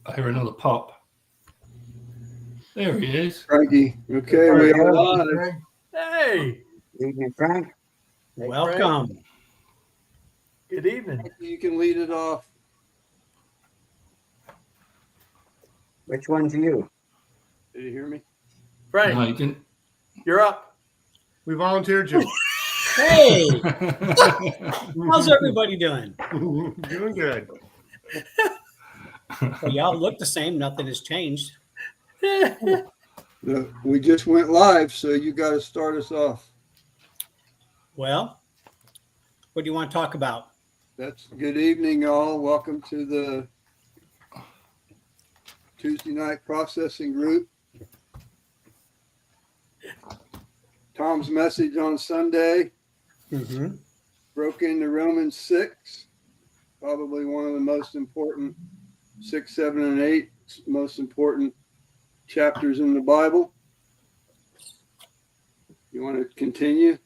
I hear another pop. There he is. Frankie. Okay, we are live. Hey, Evening, Frank. Hey, Welcome. good evening. You can lead it off. Which one's you? Did you hear me? Frank, No, he didn't. you're up. We volunteered you. Hey, how's everybody doing? Doing good. Well, y'all look the same. Nothing has changed. We just went live, so you got to start us off. Well, what do you want to talk about? That's good evening, all. Welcome to the Tuesday night processing group. Tom's message on Sunday Mm-hmm. broke into Romans 6, probably one of the most important 6, 7, and 8 most important chapters in the Bible. You want to continue?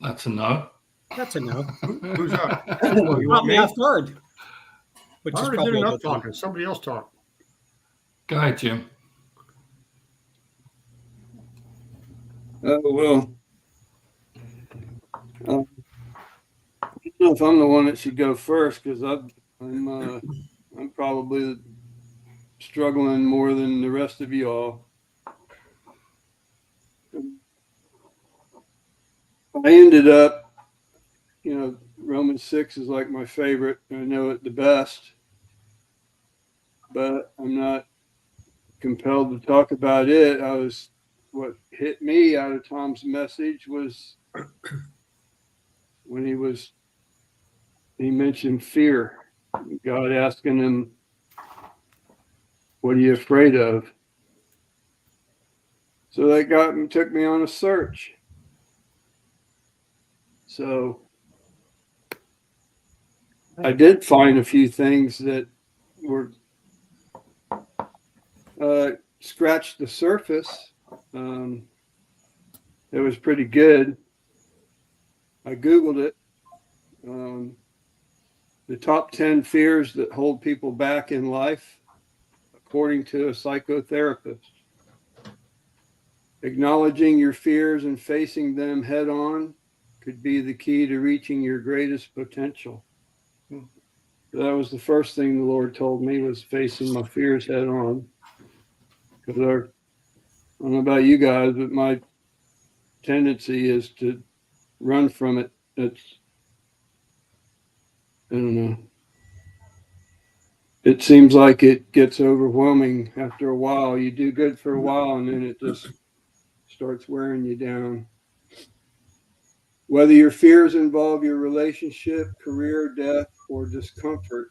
That's a no. That's a no. Who's up? You want me off guard? Which I is already probably did a enough good thing. talking. Somebody else talk. Go ahead, Jim. Well, I don't know if I'm the one that should go first because I'm probably struggling more than the rest of you all. I ended up, Romans 6 is like my favorite. I know it the best, but I'm not compelled to talk about it. What hit me out of Tom's message was when he mentioned fear. God asking him, what are you afraid of? So that took me on a search. So I did find a few things that were scratched the surface. It was pretty good. I Googled it. The top 10 fears that hold people back in life, according to a psychotherapist. Acknowledging your fears and facing them head on could be the key to reaching your greatest potential. That was the first thing the Lord told me, was facing my fears head on. Because I don't know about you guys, but my tendency is to run from it. I don't know. It seems like it gets overwhelming after a while. You do good for a while and then it just starts wearing you down. Whether your fears involve your relationship, career, death, or discomfort,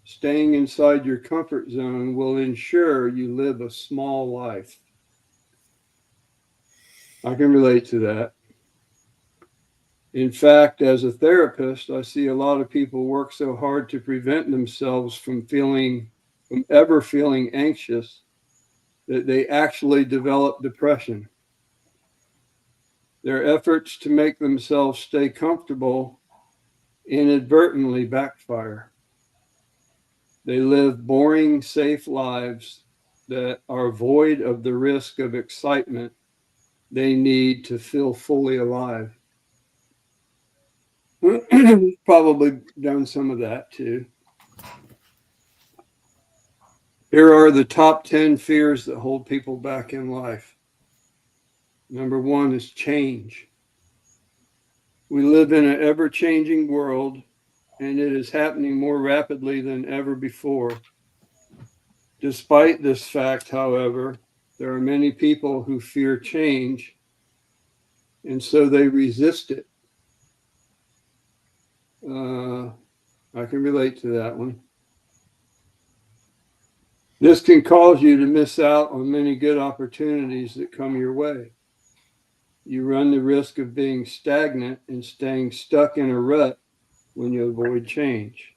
staying inside your comfort zone will ensure you live a small life. I can relate to that. In fact, as a therapist, I see a lot of people work so hard to prevent themselves from ever feeling anxious that they actually develop depression. Their efforts to make themselves stay comfortable inadvertently backfire. They live boring, safe lives that are void of the risk of excitement they need to feel fully alive. Probably done some of that too. Here are the top 10 fears that hold people back in life. Number 1 is change. We live in an ever-changing world, and it is happening more rapidly than ever before. Despite this fact, however, there are many people who fear change, and so they resist it. I can relate to that one. This can cause you to miss out on many good opportunities that come your way. You run the risk of being stagnant and staying stuck in a rut when you avoid change.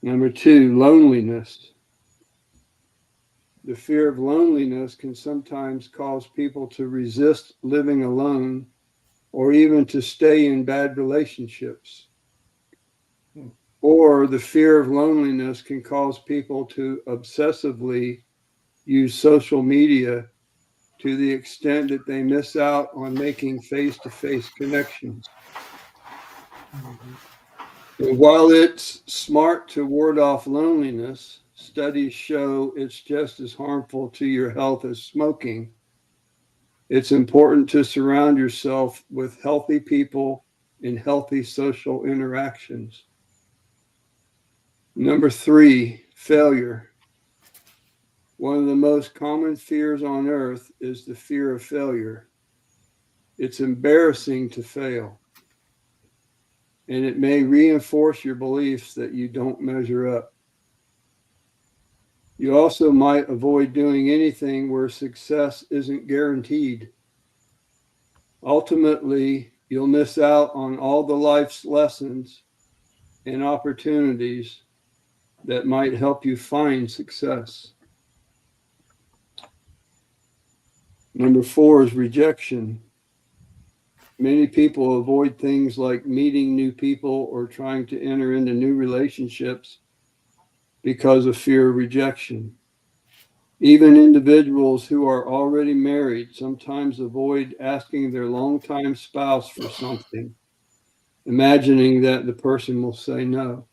Number 2, loneliness. The fear of loneliness can sometimes cause people to resist living alone or even to stay in bad relationships. Or the fear of loneliness can cause people to obsessively use social media to the extent that they miss out on making face-to-face connections. And while it's smart to ward off loneliness, studies show it's just as harmful to your health as smoking. It's important to surround yourself with healthy people in healthy social interactions. Number 3, failure. One of the most common fears on earth is the fear of failure. It's embarrassing to fail, and it may reinforce your beliefs that you don't measure up. You also might avoid doing anything where success isn't guaranteed. Ultimately, you'll miss out on all the life's lessons and opportunities that might help you find success. Number 4 is rejection. Many people avoid things like meeting new people or trying to enter into new relationships because of fear of rejection. Even individuals who are already married sometimes avoid asking their longtime spouse for something, imagining that the person will say no.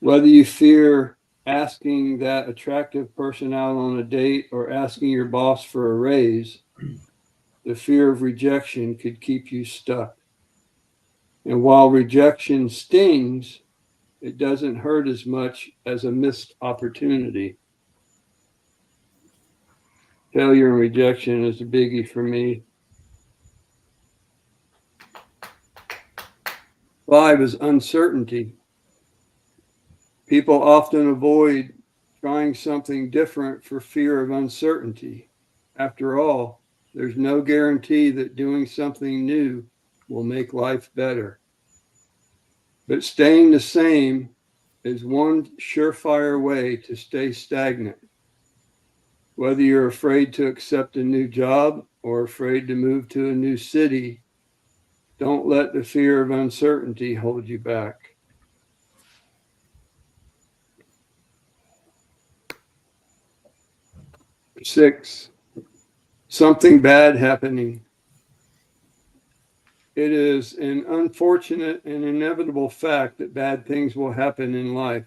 Whether you fear asking that attractive person out on a date or asking your boss for a raise, the fear of rejection could keep you stuck. And while rejection stings, it doesn't hurt as much as a missed opportunity. Failure and rejection is a biggie for me. 5 is uncertainty. People often avoid trying something different for fear of uncertainty. After all, there's no guarantee that doing something new will make life better. But staying the same is one surefire way to stay stagnant. Whether you're afraid to accept a new job or afraid to move to a new city, don't let the fear of uncertainty hold you back. Six, something bad happening. It is an unfortunate and inevitable fact that bad things will happen in life.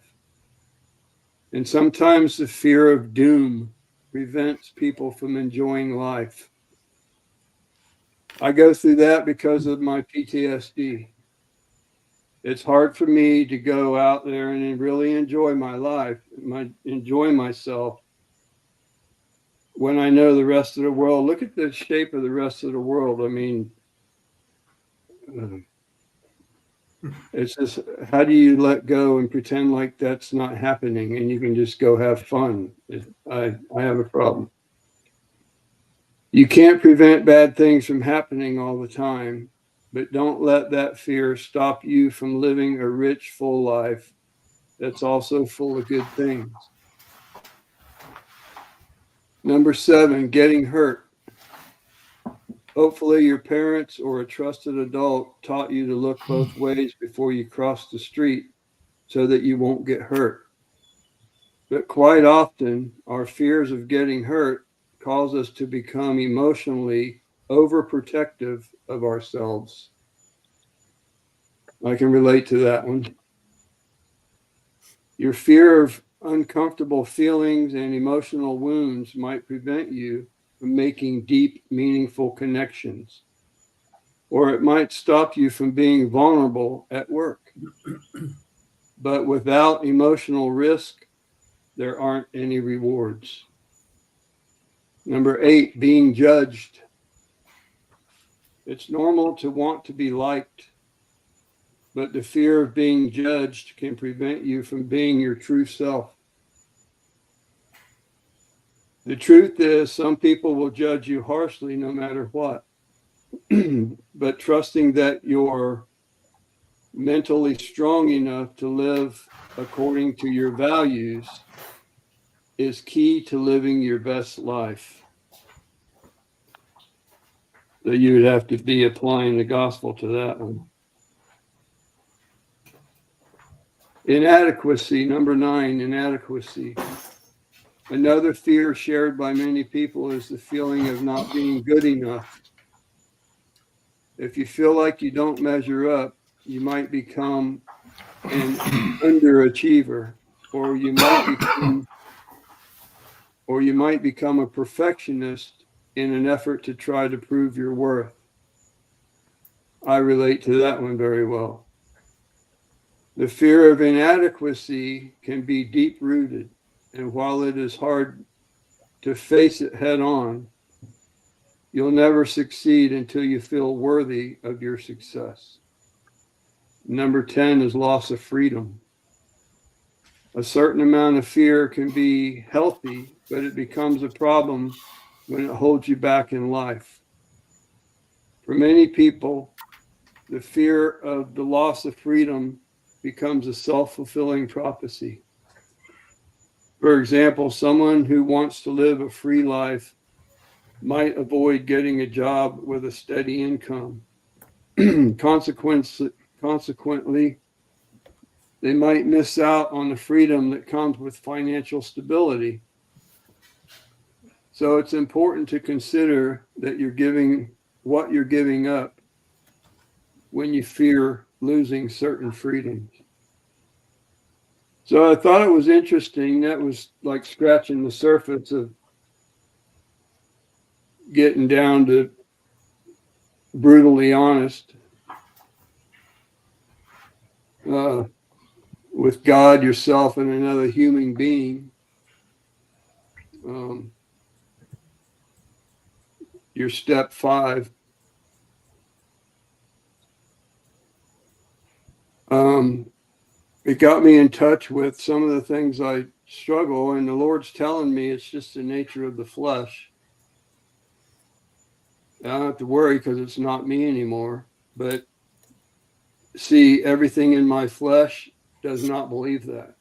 And sometimes the fear of doom prevents people from enjoying life. I go through that because of my PTSD. It's hard for me to go out there and really enjoy my life, enjoy myself, when I know the rest of the world. Look at the shape of the rest of the world. I mean, it's just, how do you let go and pretend like that's not happening and you can just go have fun? I have a problem. You can't prevent bad things from happening all the time, but don't let that fear stop you from living a rich, full life that's also full of good things. Number 7, getting hurt. Hopefully your parents or a trusted adult taught you to look both ways before you cross the street so that you won't get hurt. But quite often, our fears of getting hurt cause us to become emotionally overprotective of ourselves. I can relate to that one. Your fear of uncomfortable feelings and emotional wounds might prevent you from making deep, meaningful connections, or it might stop you from being vulnerable at work. But without emotional risk, there aren't any rewards. Number 8, being judged. It's normal to want to be liked, but the fear of being judged can prevent you from being your true self. The truth is, some people will judge you harshly no matter what. But trusting that you're mentally strong enough to live according to your values is key to living your best life. So you would have to be applying the gospel to that one. Inadequacy, number 9, inadequacy. Another fear shared by many people is the feeling of not being good enough. If you feel like you don't measure up, you might become an underachiever, or you might become a perfectionist in an effort to try to prove your worth. I relate to that one very well. The fear of inadequacy can be deep rooted, and while it is hard to face it head on, you'll never succeed until you feel worthy of your success. Number 10 is loss of freedom. A certain amount of fear can be healthy, but it becomes a problem when it holds you back in life. For many people, the fear of the loss of freedom becomes a self-fulfilling prophecy. For example, someone who wants to live a free life might avoid getting a job with a steady income. Consequently, they might miss out on the freedom that comes with financial stability. So it's important to consider that what you're giving up when you fear losing certain freedoms. So I thought it was interesting. That was like scratching the surface of getting down to brutally honest with God, yourself, and another human being. Your step 5. It got me in touch with some of the things I struggle, and the Lord's telling me it's just the nature of the flesh. I don't have to worry because it's not me anymore. But see, everything in my flesh does not believe that.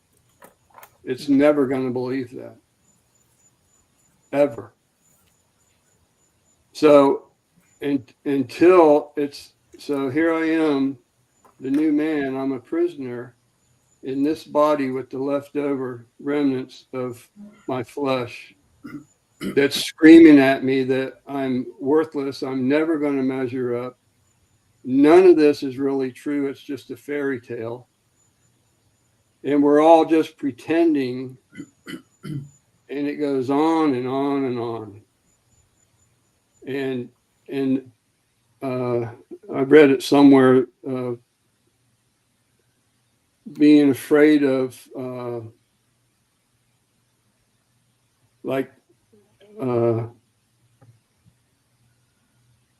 It's never going to believe that. Ever. So until it's, so here I am, the new man, I'm a prisoner in this body with the leftover remnants of my flesh that's screaming at me that I'm worthless. I'm never going to measure up. None of this is really true. It's just a fairy tale. And we're all just pretending. And it goes on and on and on. And I read it somewhere, being afraid of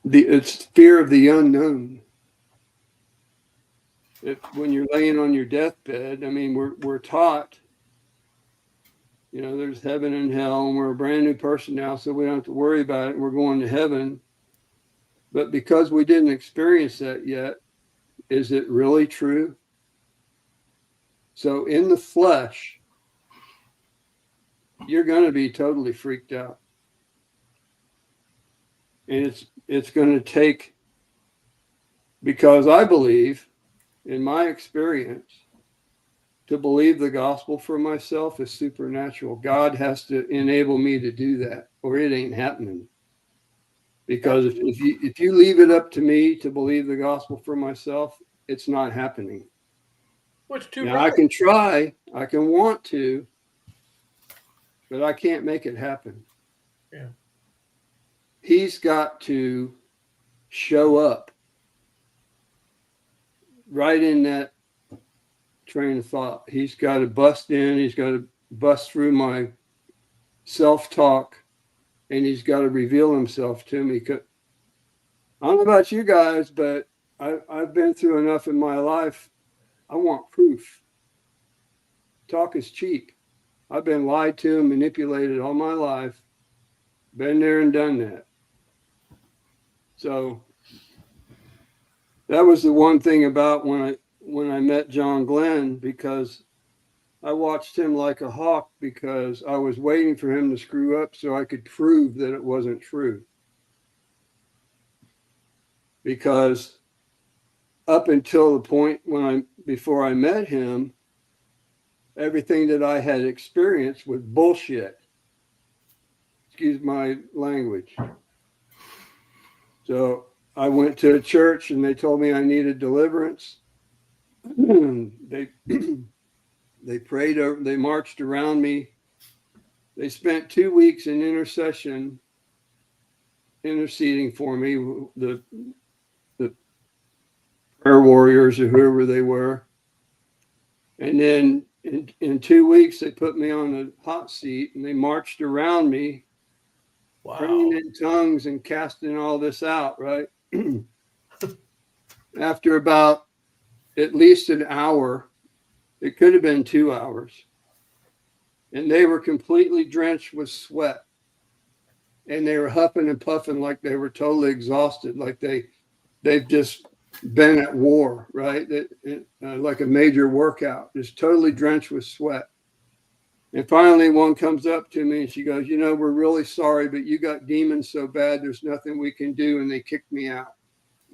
it's fear of the unknown. When you're laying on your deathbed, I mean, we're taught, there's heaven and hell, and we're a brand new person now, so we don't have to worry about it. We're going to heaven. But because we didn't experience that yet, is it really true? So in the flesh, you're going to be totally freaked out. And it's going to take, because I believe, in my experience, to believe the gospel for myself is supernatural. God has to enable me to do that, or it ain't happening. Because if you leave it up to me to believe the gospel for myself, it's not happening. What's too Now, right? I can try, I can want to, but I can't make it happen. Yeah. He's got to show up right in that train of thought. He's got to bust in. He's got to bust through my self-talk, and he's got to reveal himself to me. I don't know about you guys, but I've been through enough in my life. I want proof. Talk is cheap. I've been lied to and manipulated all my life. Been there and done that. So that was the one thing about when I met John Glenn, because I watched him like a hawk, because I was waiting for him to screw up so I could prove that it wasn't true. Because up until the point before I met him, everything that I had experienced was bullshit. Excuse my language. So I went to a church and they told me I needed deliverance. They they prayed over, they marched around me. They spent 2 weeks in intercession, interceding for me, the prayer warriors or whoever they were. And then in 2 weeks, they put me on a hot seat and they marched around me, Wow. praying in tongues and casting all this out, right? After about at least an hour, it could have been 2 hours, and they were completely drenched with sweat. And they were huffing and puffing like they were totally exhausted, like they've just been at war, right? Like a major workout, just totally drenched with sweat. And finally, one comes up to me and she goes, "You know, we're really sorry, but you got demons so bad, there's nothing we can do." And they kicked me out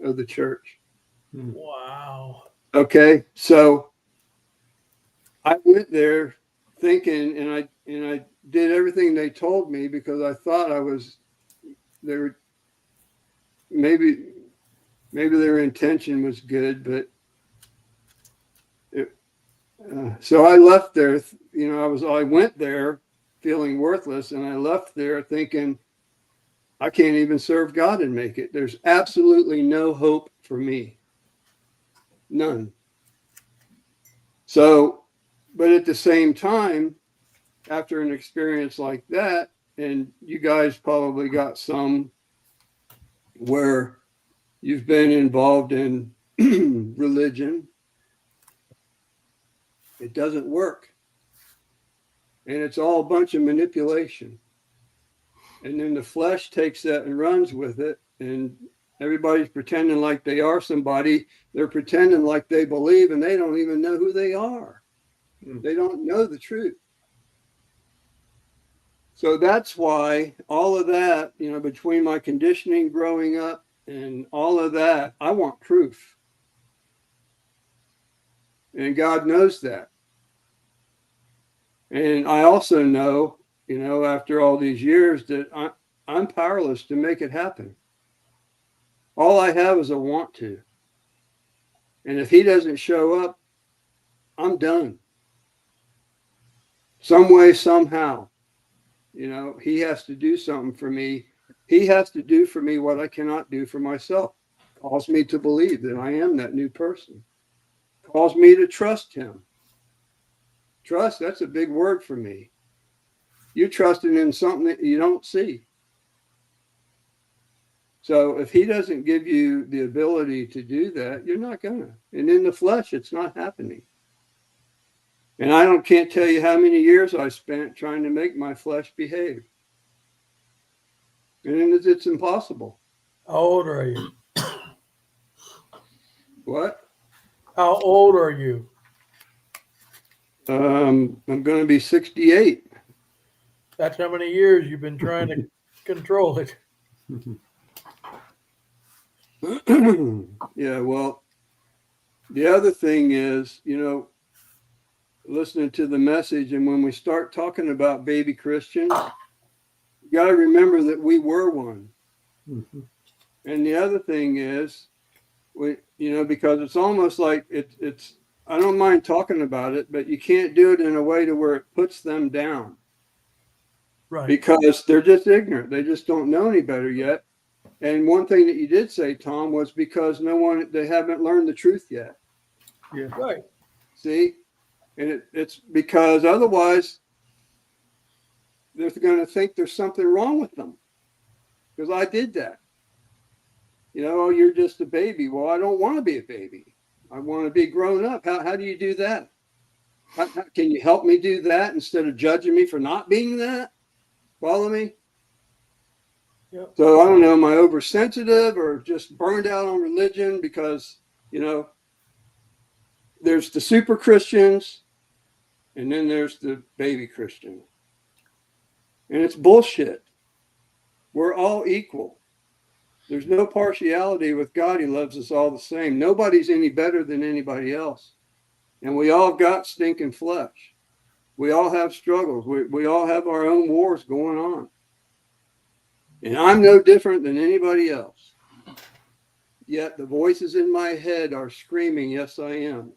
of the church. Wow. Okay, so I went there thinking, and I did everything they told me because I thought they were maybe their intention was good, but so I left there. You know, I went there feeling worthless, and I left there thinking I can't even serve God and make it. There's absolutely no hope for me, none. So, but at the same time, after an experience like that, and you guys probably got some where you've been involved in religion, it doesn't work. And it's all a bunch of manipulation. And then the flesh takes that and runs with it. And everybody's pretending like they are somebody. They're pretending like they believe, and they don't even know who they are. They don't know the truth. So that's why all of that, you know, between my conditioning growing up and all of that, I want proof. And God knows that. And I also know, you know, after all these years that I'm powerless to make it happen. All I have is a want to. And if he doesn't show up, I'm done. Some way, somehow, you know, he has to do something for me. He has to do for me what I cannot do for myself. Calls me to believe that I am that new person. Calls me to trust him. Trust, that's a big word for me. You're trusting in something that you don't see. So if he doesn't give you the ability to do that, you're not gonna. And in the flesh, it's not happening. And can't tell you how many years I spent trying to make my flesh behave. And it's impossible. How old are you? What? How old are you? I'm going to be 68. That's how many years you've been trying to control it. Yeah, well, the other thing is, you know, listening to the message, and when we start talking about baby Christians, you got to remember that we were one. Mhm. And the other thing is, you know, because it's almost like it's, I don't mind talking about it, but you can't do it in a way to where it puts them down. Right. Because they're just ignorant. They just don't know any better yet. And one thing that you did say, Tom, was because they haven't learned the truth yet. Yeah. Right. See? And it's because otherwise they're going to think there's something wrong with them. Because I did that. You know, oh, you're just a baby. Well, I don't want to be a baby. I want to be grown up. How do you do that? How can you help me do that instead of judging me for not being that? Follow me? Yep. So I don't know, am I oversensitive or just burned out on religion? Because, you know, there's the super Christians and then there's the baby Christian. And it's bullshit. We're all equal. There's no partiality with God. He loves us all the same. Nobody's any better than anybody else. And we all got stinking flesh. We all have struggles. We all have our own wars going on. And I'm no different than anybody else. Yet the voices in my head are screaming, yes, I am.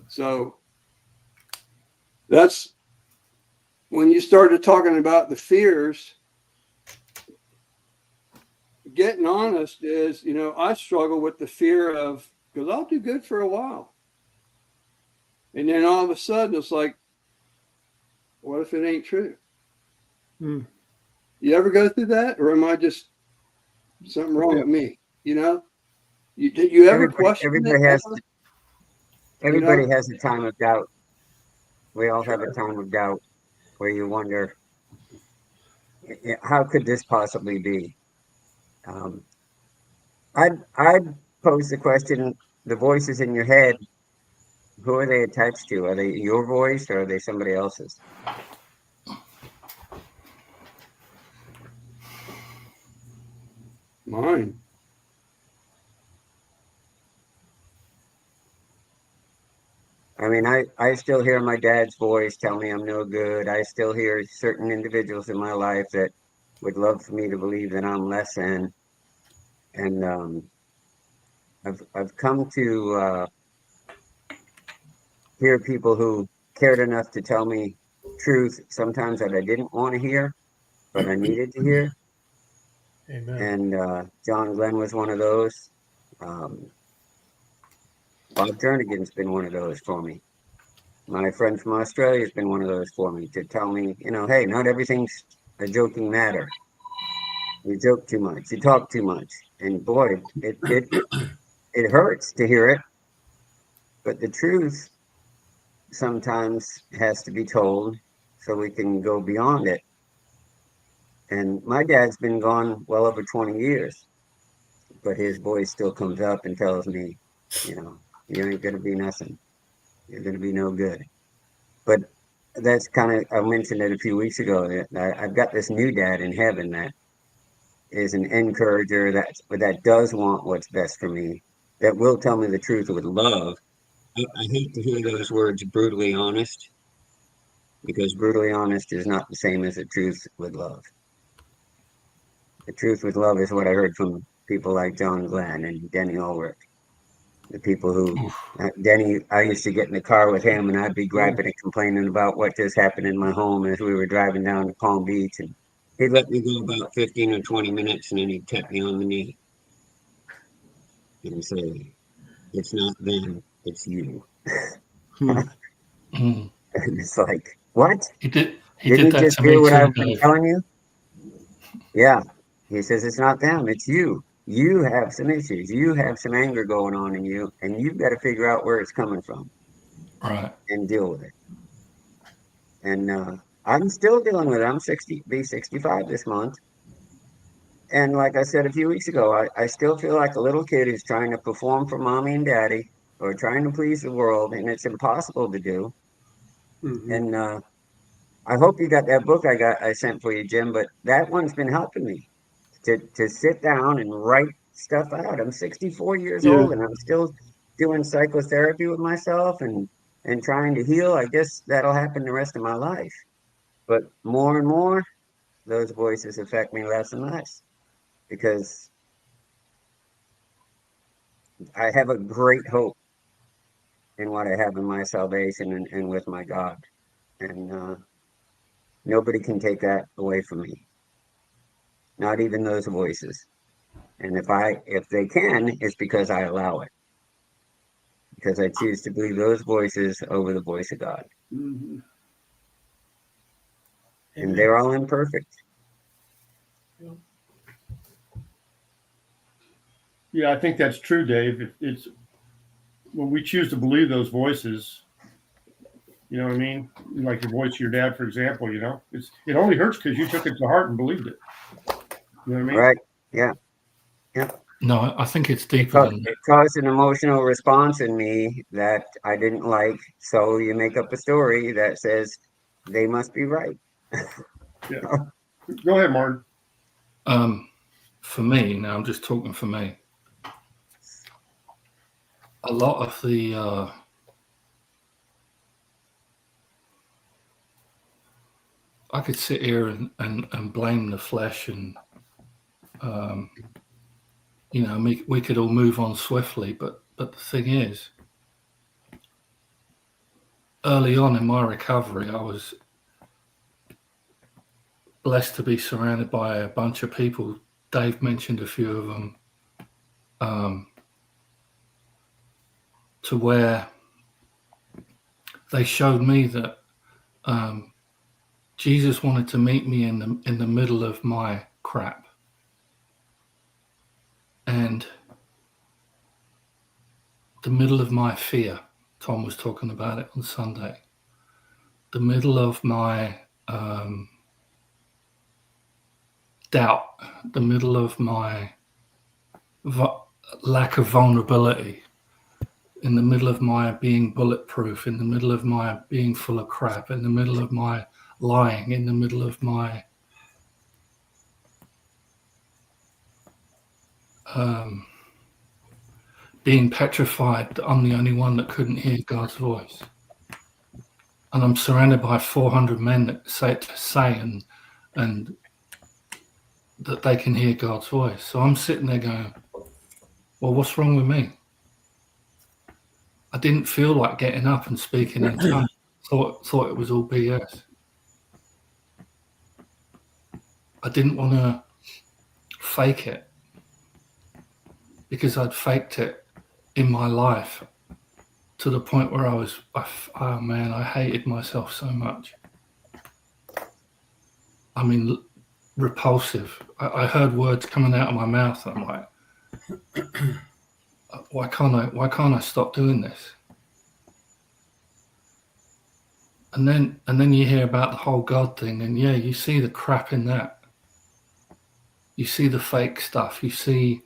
So that's when you started talking about the fears. Getting honest is, I struggle with the fear of, because I'll do good for a while. And then all of a sudden it's like, what if it ain't true? You ever go through that? Or am I just something wrong with me? Did you ever question everybody it? has everybody has a time of doubt. We all have a time of doubt where you wonder, how could this possibly be? I'd pose the question, the voices in your head, who are they attached to? Are they your voice or are they somebody else's? Mine. I mean, I still hear my dad's voice tell me I'm no good. I still hear certain individuals in my life that would love for me to believe that I'm less than. And I've come to hear people who cared enough to tell me truth sometimes that I didn't want to hear, but I needed to hear. Amen. And John Glenn was one of those. Bob Jernigan's been one of those for me. My friend from Australia has been one of those for me to tell me, hey, not everything's a joking matter. You joke too much, you talk too much, and boy, it hurts to hear it. But the truth sometimes has to be told so we can go beyond it. And my dad's been gone well over 20 years, but his voice still comes up and tells me, you ain't gonna be nothing. You're gonna be no good. But that's I mentioned it a few weeks ago, that I've got this new dad in heaven that is an encourager, that does want what's best for me, that will tell me the truth with love. I hate to hear those words, brutally honest, because brutally honest is not the same as the truth with love. The truth with love is what I heard from people like John Glenn and Denny Ulrich. The people who, Denny, I used to get in the car with him and I'd be griping and complaining about what just happened in my home as we were driving down to Palm Beach. And he'd let me go about 15 or 20 minutes and then he'd tap me on the knee and say, it's not them, it's you. And it's like, what? He did Didn't you that just to hear me what too, I've been Dave. telling you? Yeah. He says, it's not them, it's you. You have some issues. You have some anger going on in you, and you've got to figure out where it's coming from. Right. And deal with it. And I'm still dealing with it. I'm 65 this month. And like I said a few weeks ago, I still feel like a little kid who's trying to perform for mommy and daddy or trying to please the world, and it's impossible to do. And I hope you got that book I sent for you, Jim, but that one's been helping me to sit down and write stuff out. I'm 64 years old and I'm still doing psychotherapy with myself and trying to heal. I guess that'll happen the rest of my life. But more and more, those voices affect me less and less because I have a great hope in what I have in my salvation and with my God. And nobody can take that away from me. Not even those voices. And if they can, it's because I allow it. Because I choose to believe those voices over the voice of God. Mhm. And they're all imperfect. Yeah, I think that's true, Dave. It's when we choose to believe those voices, you know what I mean? Like the voice of your dad, for example, it only hurts because you took it to heart and believed it. You know what I mean? Right? Yeah. Yeah. No, I think it's deeper than It caused an emotional response in me that I didn't like. So you make up a story that says they must be right. Yeah. Go ahead, Martin. for me. Now I'm just talking for me. A lot of the I could sit here and blame the flesh, and we could all move on swiftly. But the thing is, early on in my recovery, I was blessed to be surrounded by a bunch of people. Dave mentioned a few of them, to where they showed me that Jesus wanted to meet me in the middle of my crap. And the middle of my fear. Tom was talking about it on Sunday. The middle of my doubt, the middle of my lack of vulnerability, in the middle of my being bulletproof, in the middle of my being full of crap, in the middle of my lying, in the middle of my being petrified that I'm the only one that couldn't hear God's voice. And I'm surrounded by 400 men that say and that they can hear God's voice. So I'm sitting there going, well, what's wrong with me? I didn't feel like getting up and speaking in tongues. Thought it was all BS. I didn't want to fake it, because I'd faked it in my life to the point where I hated myself so much. I mean, repulsive. I heard words coming out of my mouth, and I'm like, why can't I stop doing this? And then you hear about the whole God thing, and yeah, you see the crap in that. You see the fake stuff. You see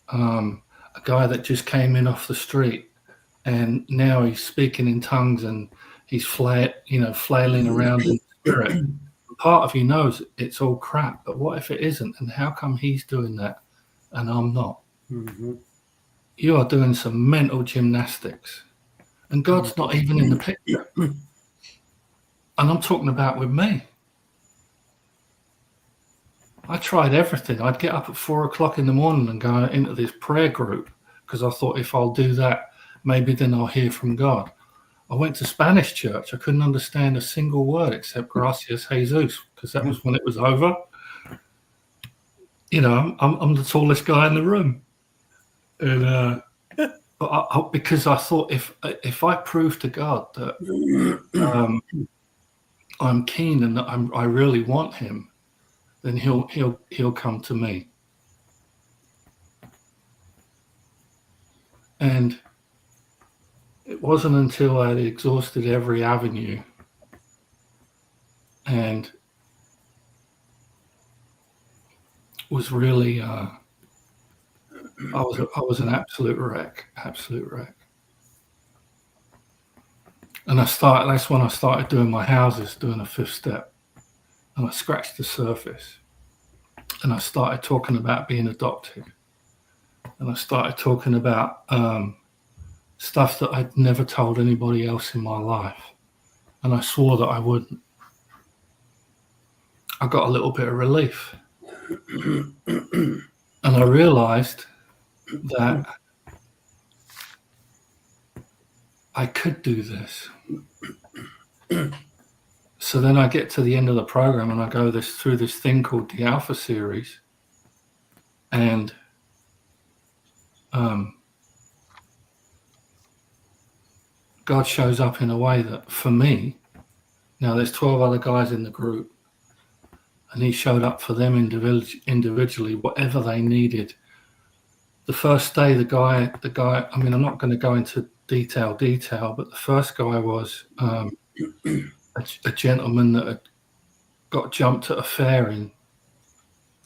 a guy that just came in off the street, and now he's speaking in tongues, and he's flailing around in the spirit. Part of you knows it's all crap, but what if it isn't? And how come he's doing that and I'm not? Mm-hmm. You are doing some mental gymnastics, and God's not even in the picture. And I'm talking about with me. I tried everything. I'd get up at 4 o'clock in the morning and go into this prayer group, because I thought if I'll do that, maybe then I'll hear from God. I went to Spanish church. I couldn't understand a single word except Gracias Jesus, because that was when it was over. I'm the tallest guy in the room. And but because I thought if I prove to God that I'm keen and that I really want Him, then he'll come to me. And it wasn't until I'd exhausted every avenue and was really I was an absolute wreck. And that's when I started doing my houses, doing a 5th step. And I scratched the surface. And I started talking about being adopted. And I started talking about stuff that I'd never told anybody else in my life. And I swore that I wouldn't. I got a little bit of relief. And I realized that I could do this. So then I get to the end of the program and I go through this thing called the Alpha Series. And God shows up in a way that, for me, now there's 12 other guys in the group, and He showed up for them individually, whatever they needed. The first day, the guy, I mean, I'm not going to go into detail, but the first guy was a gentleman that had got jumped at a fair in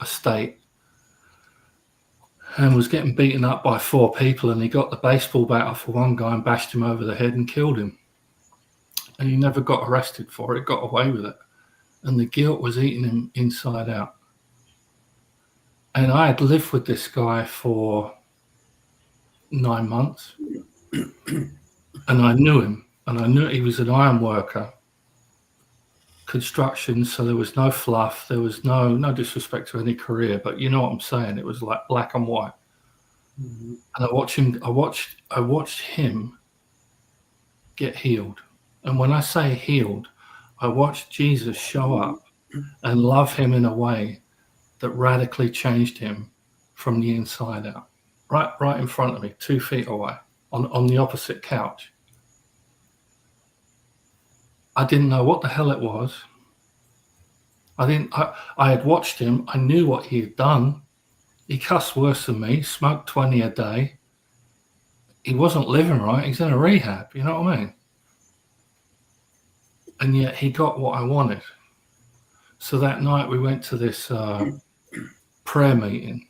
a state and was getting beaten up by 4 people, and he got the baseball bat off of one guy and bashed him over the head and killed him. And he never got arrested for it, got away with it. And the guilt was eating him inside out. And I had lived with this guy for 9 months. And I knew him. And I knew he was an iron worker. construction, so there was no fluff. There was no disrespect to any career, but you know what I'm saying. It was like black and white. And I watched him get healed. And when I say healed, I watched Jesus show up and love him in a way that radically changed him from the inside out. Right in front of me, 2 feet away, on the opposite couch. I didn't know what the hell it was. I had watched him. I knew what he had done. He cussed worse than me, smoked 20 a day. He wasn't living right. He's in a rehab, you know what I mean? And yet he got what I wanted. So that night we went to this prayer meeting.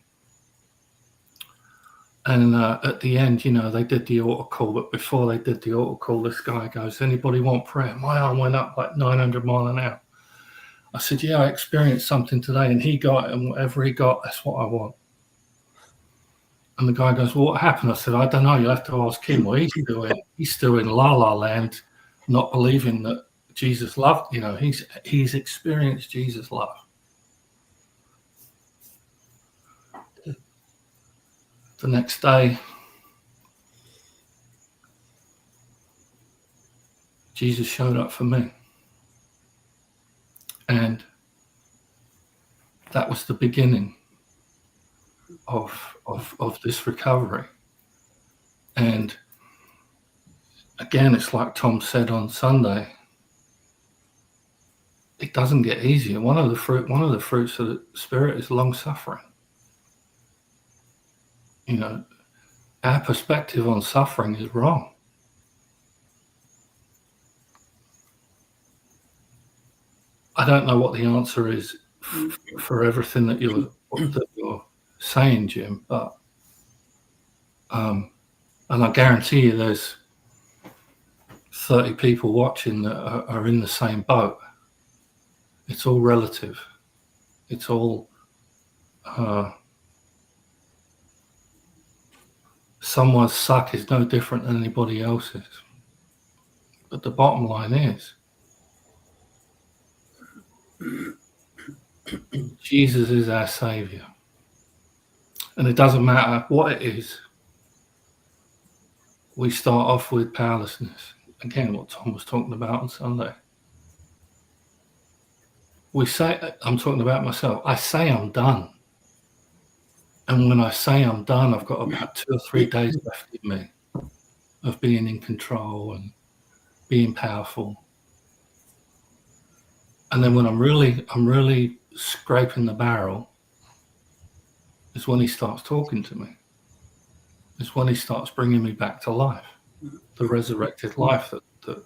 And at the end, you know, they did the altar call. But before they did the altar call, this guy goes, anybody want prayer? My arm went up like 900 miles an hour. I said, yeah, I experienced something today. And he got it. And whatever he got, that's what I want. And the guy goes, well, what happened? I said, I don't know. You'll have to ask him. Well, he's still in la la land, not believing that Jesus loved, you know, he's experienced Jesus' love. The next day, Jesus showed up for me. And that was the beginning of this recovery. And again, it's like Tom said on Sunday, it doesn't get easier. One of the fruits of the Spirit is long suffering. You know, our perspective on suffering is wrong. I don't know what the answer is for everything that you're saying, Jim, but and I guarantee you there's 30 people watching that are in the same boat. It's all relative. It's all someone's suck is no different than anybody else's. But the bottom line is, Jesus is our Savior. And it doesn't matter what it is. We start off with powerlessness. Again, what Tom was talking about on Sunday. We say, I'm talking about myself, I say I'm done. And when I say I'm done, I've got about 2 or 3 days left in me of being in control and being powerful. And then when I'm really scraping the barrel, is when he starts talking to me. It's when he starts bringing me back to life, the resurrected life that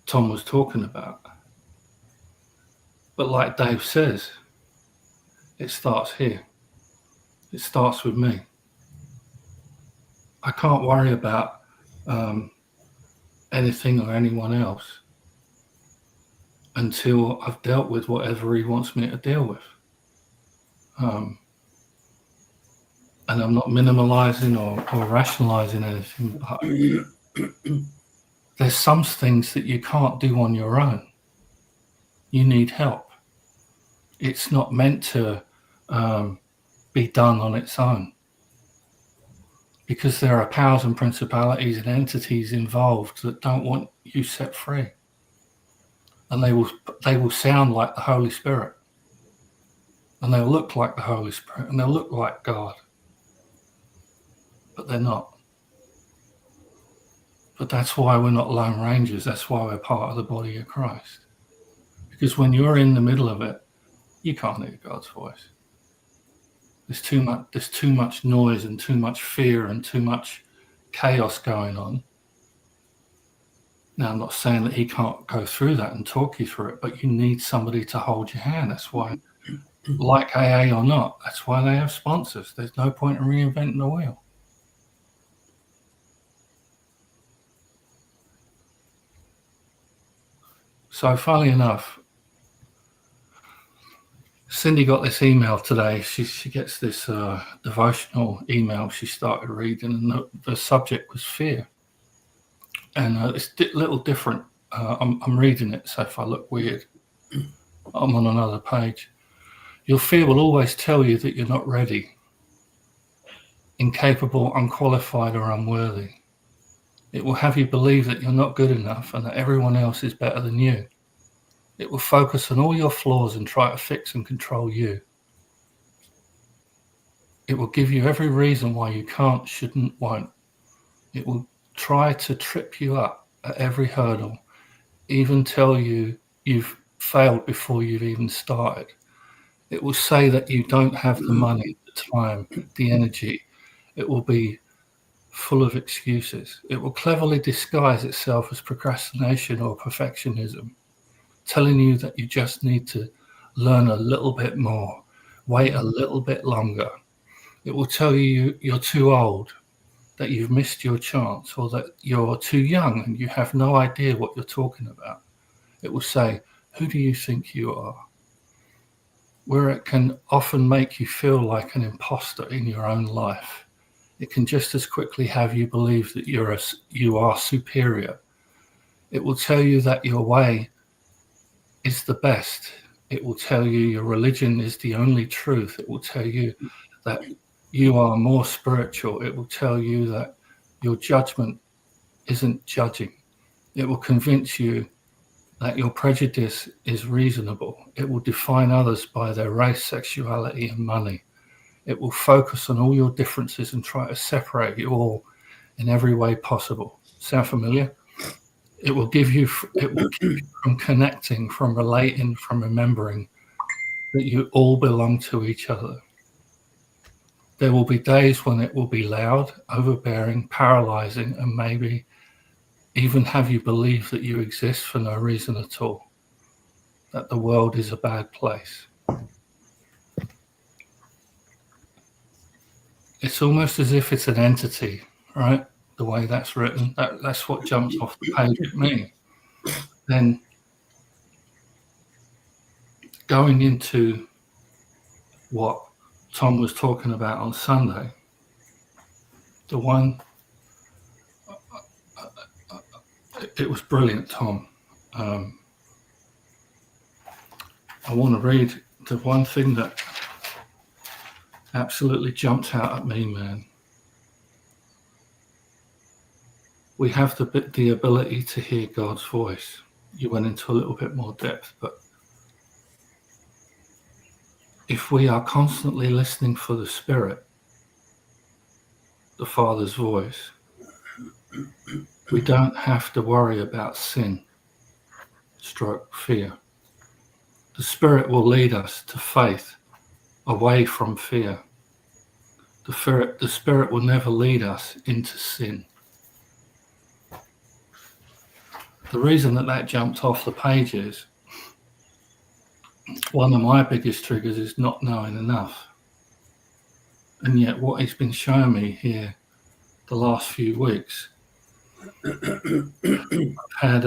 Tom was talking about. But like Dave says, it starts here. It starts with me. I can't worry about anything or anyone else until I've dealt with whatever he wants me to deal with. And I'm not minimalizing or rationalizing anything, but there's some things that you can't do on your own. You need help. It's not meant to be done on its own, because there are powers and principalities and entities involved that don't want you set free, and they will sound like the Holy Spirit, and they'll look like the Holy Spirit, and they'll look like God, but they're not. But that's why we're not lone rangers. That's why we're part of the body of Christ, because when you're in the middle of it, you can't hear God's voice. There's too much noise and too much fear and too much chaos going on. Now, I'm not saying that he can't go through that and talk you through it, but you need somebody to hold your hand. That's why, like AA or not, that's why they have sponsors. There's no point in reinventing the wheel. So, funnily enough, Cindy got this email today. She gets this devotional email she started reading, and the subject was fear. And it's a little different I'm reading it, so if I look weird, I'm on another page. Your fear will always tell you that you're not ready, incapable, unqualified, or unworthy. It will have you believe that you're not good enough and that everyone else is better than you. It will focus on all your flaws and try to fix and control you. It will give you every reason why you can't, shouldn't, won't. It will try to trip you up at every hurdle, even tell you you've failed before you've even started. It will say that you don't have the money, the time, the energy. It will be full of excuses. It will cleverly disguise itself as procrastination or perfectionism, telling you that you just need to learn a little bit more, wait a little bit longer. It will tell you you're too old, that you've missed your chance, or that you're too young and you have no idea what you're talking about. It will say, who do you think you are? Where it can often make you feel like an imposter in your own life. It can just as quickly have you believe that you are superior. It will tell you that your way is the best. It will tell you your religion is the only truth. It will tell you that you are more spiritual. It will tell you that your judgment isn't judging. It will convince you that your prejudice is reasonable. It will define others by their race, sexuality, and money. It will focus on all your differences and try to separate you all in every way possible. Sound familiar? It will keep you from connecting, from relating, from remembering that you all belong to each other. There will be days when it will be loud, overbearing, paralyzing, and maybe even have you believe that you exist for no reason at all, that the world is a bad place. It's almost as if it's an entity, right? The way that's written, that's what jumps off the page at me. Then going into what Tom was talking about on Sunday, the one, it was brilliant, Tom. I want to read the one thing that absolutely jumped out at me, man. We have the ability to hear God's voice. You went into a little bit more depth, but if we are constantly listening for the Spirit, the Father's voice, we don't have to worry about sin, stroke fear. The Spirit will lead us to faith, away from fear. The Spirit will never lead us into sin. The reason that jumped off the page is one of my biggest triggers is not knowing enough. And yet what he's been showing me here the last few weeks, I've had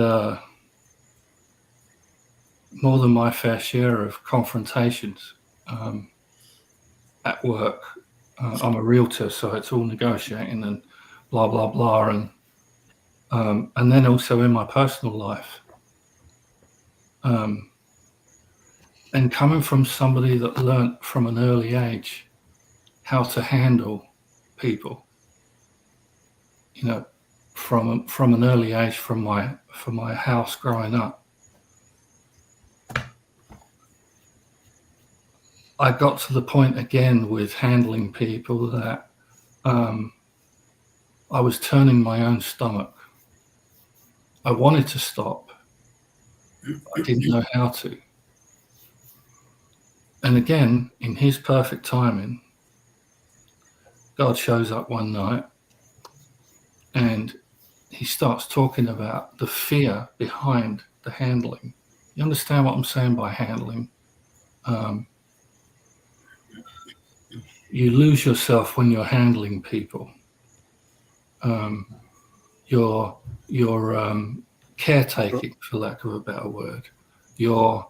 more than my fair share of confrontations at work. I'm a realtor, so it's all negotiating and blah, blah, blah. And then also in my personal life. And coming from somebody that learnt from an early age how to handle people, you know, from an early age, from my house growing up, I got to the point again with handling people that I was turning my own stomach. I wanted to stop. I didn't know how to. And again, in his perfect timing, God shows up one night and he starts talking about the fear behind the handling. You understand what I'm saying by handling? You lose yourself when you're handling people. You're caretaking, for lack of a better word. You're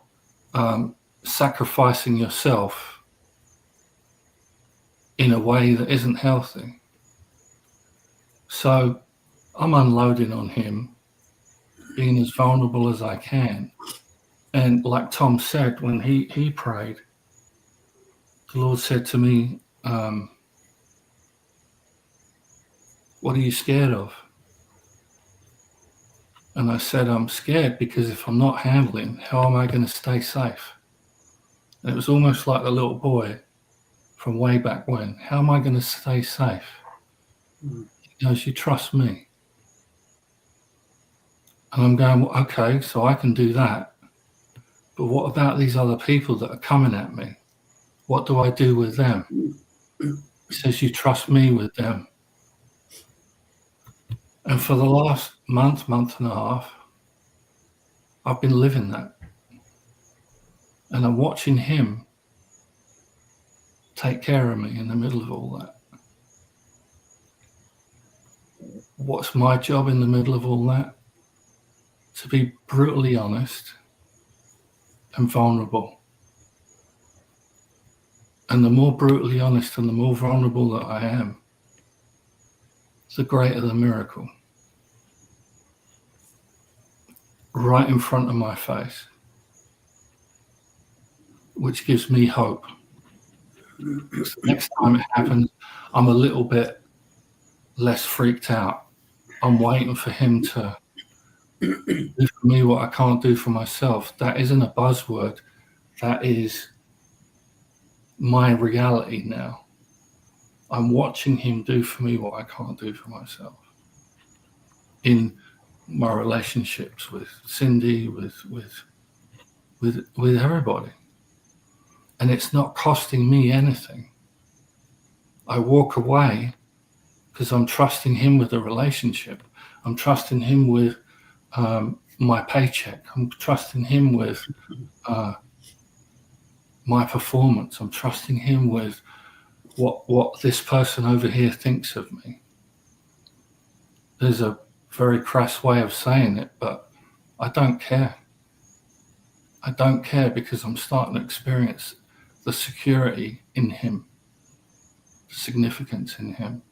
sacrificing yourself in a way that isn't healthy. So I'm unloading on him, being as vulnerable as I can. And like Tom said, when he prayed, the Lord said to me, what are you scared of? And I said, I'm scared because if I'm not handling, how am I going to stay safe? And it was almost like the little boy from way back when. How am I going to stay safe? He goes, you trust me. And I'm going, well, okay, so I can do that. But what about these other people that are coming at me? What do I do with them? He says, you trust me with them. And for the last month and a half, I've been living that. And I'm watching him take care of me in the middle of all that. What's my job in the middle of all that? To be brutally honest and vulnerable. And the more brutally honest and the more vulnerable that I am, the greater the miracle. Right in front of my face, which gives me hope. The next time it happens, I'm a little bit less freaked out. I'm waiting for him to do for me what I can't do for myself. That isn't a buzzword. That is my reality now. I'm watching him do for me what I can't do for myself. In my relationships with Cindy, with everybody. And it's not costing me anything. I walk away because I'm trusting him with the relationship. I'm trusting him with my paycheck. I'm trusting him with my performance. I'm trusting him with what this person over here thinks of me. There's a very crass way of saying it, but I don't care. I don't care because I'm starting to experience the security in him, the significance in him.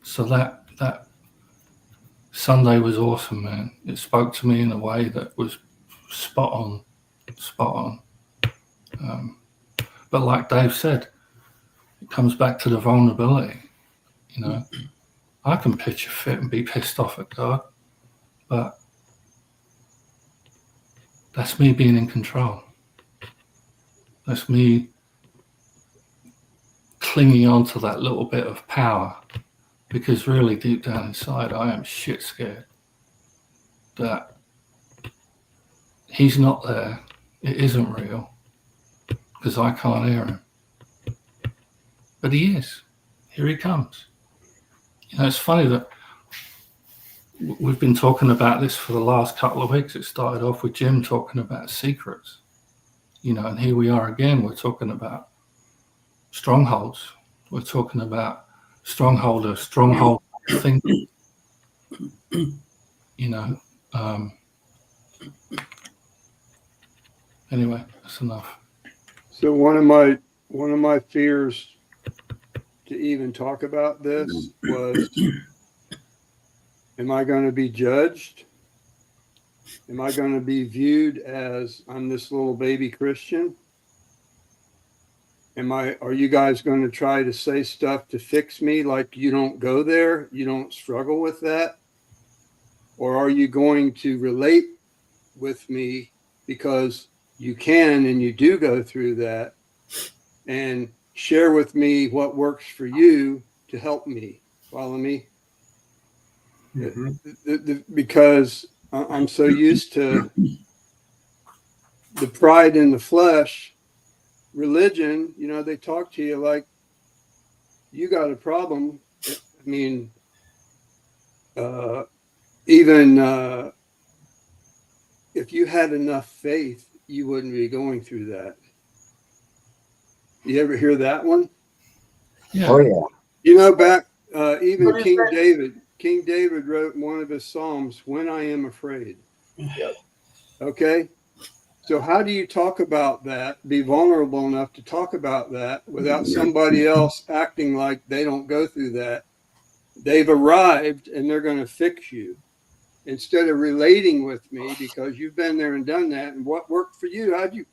So that Sunday was awesome, man. It spoke to me in a way that was spot on. But like Dave said, it comes back to the vulnerability. You know, I can pitch a fit and be pissed off at God, but that's me being in control. That's me clinging on to that little bit of power, because really deep down inside, I am shit scared that he's not there. It isn't real because I can't hear him. But he is. Here he comes. You know, it's funny that we've been talking about this for the last couple of weeks. It started off with Jim talking about secrets, you know, and here we are again. We're talking about strongholds. We're talking about stronghold thinking, you know. Anyway, that's enough. So one of my fears to even talk about this was, am I going to be judged? Am I going to be viewed as I'm this little baby Christian? Are you guys going to try to say stuff to fix me, like you don't go there, you don't struggle with that? Or are you going to relate with me because you can and you do go through that, and share with me what works for you to help me? Follow me? Mm-hmm. Because I'm so used to the pride in the flesh. Religion, you know, they talk to you like you got a problem. I mean, even if you had enough faith, you wouldn't be going through that. You ever hear that one? Yeah. Oh yeah. You know, back even What is King that? David wrote in one of his Psalms, "When I am afraid." Yep. Okay. So how do you talk about that, be vulnerable enough to talk about that without somebody else acting like they don't go through that? They've arrived and they're going to fix you instead of relating with me because you've been there and done that. And what worked for you? How'd you?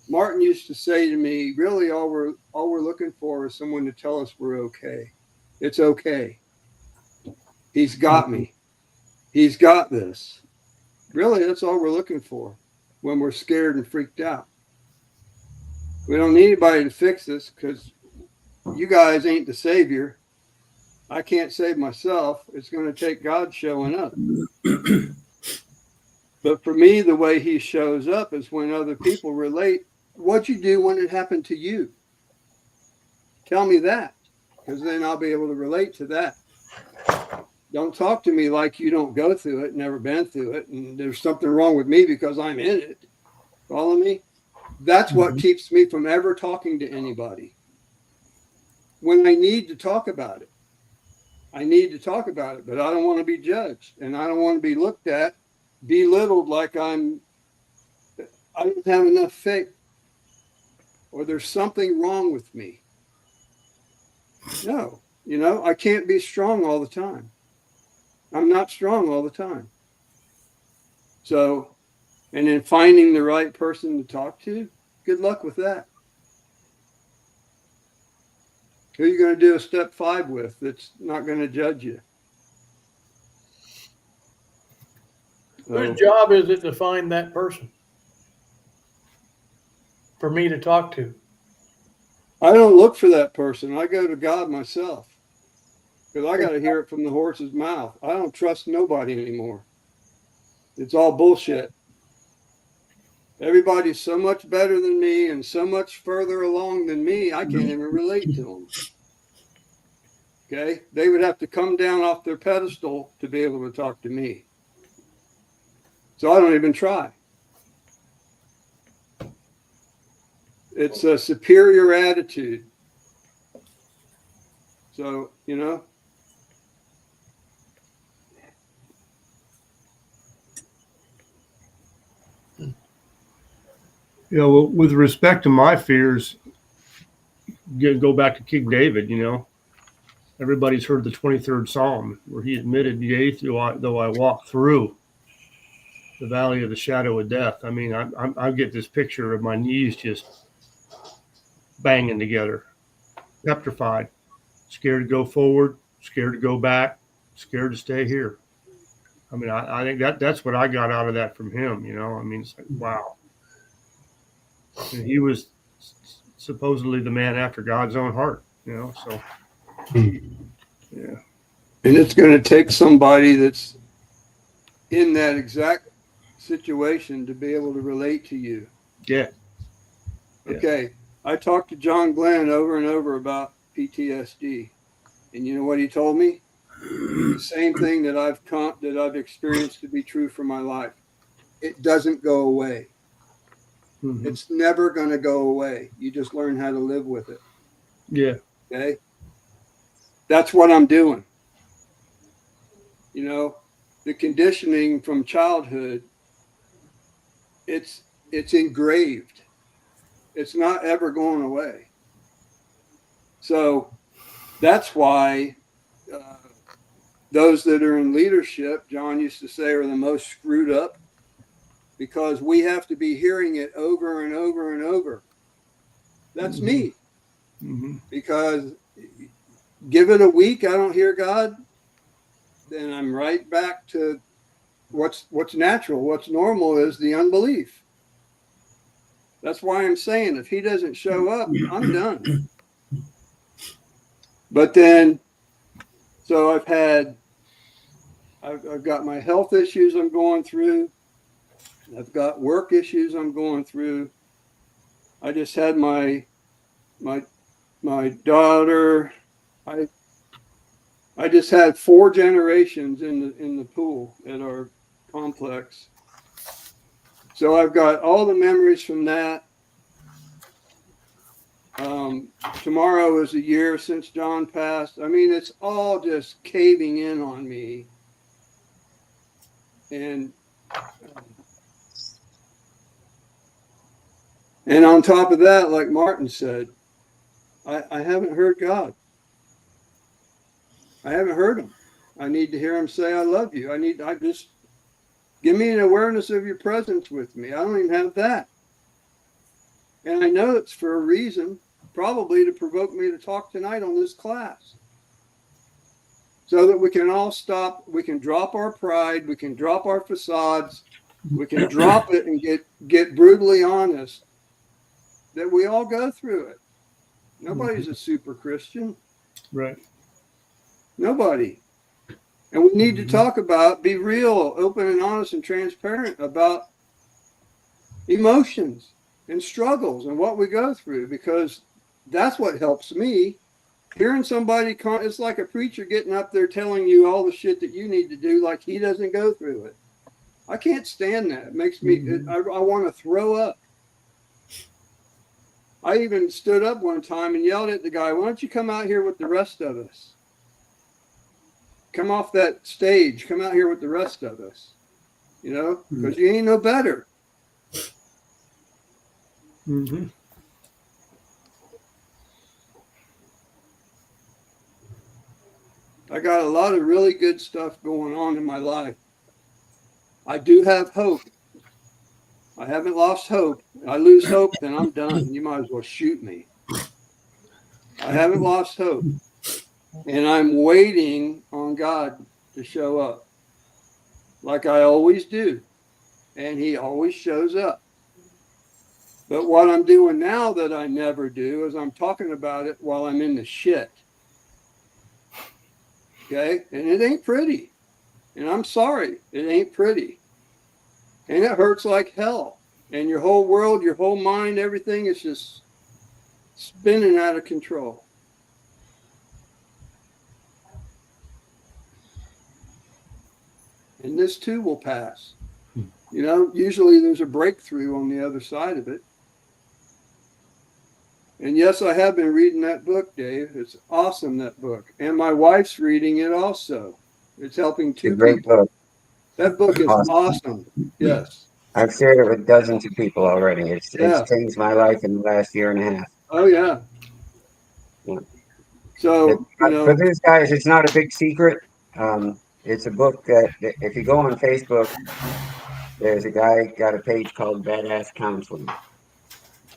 Martin used to say to me, really all we're looking for is someone to tell us we're okay. It's okay. He's got me. He's got this. Really, that's all we're looking for when we're scared and freaked out. We don't need anybody to fix this because you guys ain't the savior. I can't save myself. It's going to take God showing up. But for me, the way he shows up is when other people relate. What'd you do when it happened to you? Tell me that, because then I'll be able to relate to that. Don't talk to me like you don't go through it, never been through it, and there's something wrong with me because I'm in it. Follow me? That's what keeps me from ever talking to anybody. When I need to talk about it, I need to talk about it, but I don't want to be judged, and I don't want to be looked at, belittled like I don't have enough faith, or there's something wrong with me. No, I can't be strong all the time. I'm not strong all the time. So, and then finding the right person to talk to, good luck with that. Who are you going to do a step 5 with that's not going to judge you? Whose job is it to find that person for me to talk to? I don't look for that person. I go to God myself because I got to hear it from the horse's mouth. I don't trust nobody anymore. It's all bullshit. Everybody's so much better than me and so much further along than me, I can't even relate to them. Okay? They would have to come down off their pedestal to be able to talk to me. So I don't even try. It's a superior attitude. So, With respect to my fears, go back to King David, everybody's heard the 23rd Psalm where he admitted, yea, though I walk through the valley of the shadow of death. I mean, I get this picture of my knees just banging together, petrified, scared to go forward, scared to go back, scared to stay here. I mean, I think that's what I got out of that from him, I mean, it's like, wow. And he was supposedly the man after God's own heart, so, yeah. and it's going to take somebody that's in that exact situation to be able to relate to you. Yeah. Okay. I talked to John Glenn over and over about PTSD. And you know what he told me? The same thing that I've experienced to be true for my life. It doesn't go away. Mm-hmm. It's never going to go away. You just learn how to live with it. Yeah. Okay. That's what I'm doing. The conditioning from childhood, it's engraved. It's not ever going away. So that's why those that are in leadership, John used to say, are the most screwed up, because we have to be hearing it over and over and over. That's me. Mm-hmm. Because give it a week, I don't hear God, then I'm right back to what's natural. What's normal is the unbelief. That's why I'm saying if he doesn't show up, I'm done. But then, so I've got my health issues I'm going through. I've got work issues I'm going through. I just had my daughter. I just had 4 generations in the pool at our complex. So I've got all the memories from that. Tomorrow is a year since John passed. I mean, it's all just caving in on me. And And on top of that, like Martin said, I haven't heard God. I haven't heard him. I need to hear him say, I love you. I just give me an awareness of your presence with me. I don't even have that. And I know it's for a reason, probably to provoke me to talk tonight on this class. So that we can all stop, we can drop our pride, we can drop our facades, we can drop it and get brutally honest that we all go through it. Nobody's a super Christian. Right. Nobody. And we need to talk about, be real, open and honest and transparent about emotions and struggles and what we go through, because that's what helps me. Hearing somebody, it's like a preacher getting up there telling you all the shit that you need to do, like he doesn't go through it. I can't stand that. It makes me, I want to throw up. I even stood up one time and yelled at the guy, why don't you come out here with the rest of us? Come off that stage, come out here with the rest of us, you know, because you ain't no better. Mm-hmm. I got a lot of really good stuff going on in my life. I do have hope. I haven't lost hope. I lose hope, then I'm done. You might as well shoot me. I haven't lost hope. And I'm waiting on God to show up like I always do. And he always shows up. But what I'm doing now that I never do is I'm talking about it while I'm in the shit. Okay? And it ain't pretty. And I'm sorry, it ain't pretty. And it hurts like hell. And your whole world, your whole mind, everything is just spinning out of control. And this too will pass. You know, usually there's a breakthrough on the other side of it. And yes, I have been reading that book, Dave. It's awesome, that book. And my wife's reading it also. It's helping It's a two great people. book. That book is Awesome. awesome. Yes. I've shared it with dozens of people already. It's Yeah. changed my life in the last year and a half. Oh, yeah. Yeah. So, you For know, these guys, it's not a big secret. It's a book that if you go on Facebook, there's a guy got a page called Badass Counseling.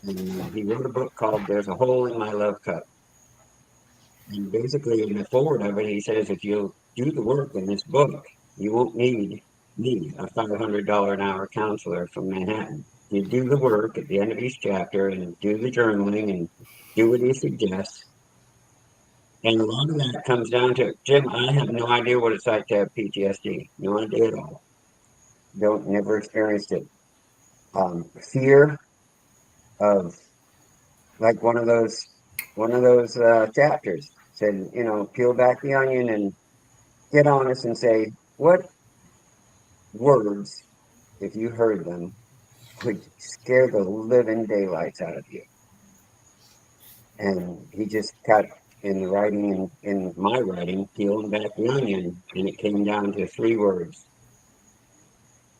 And he wrote a book called There's a Hole in My Love Cup. And basically, in the forward of it, he says if you do the work in this book, you won't need me, a $500 an hour counselor from Manhattan. You do the work at the end of each chapter and do the journaling and do what he suggests. And a lot of that comes down to, Jim, I have no idea what it's like to have PTSD. No idea at all. Never experienced it. Fear of, like one of those chapters said, you know, peel back the onion and get honest and say, what words, if you heard them, would scare the living daylights out of you? And he just cut in the writing, in my writing, peeling back the onion, and it came down to 3 words.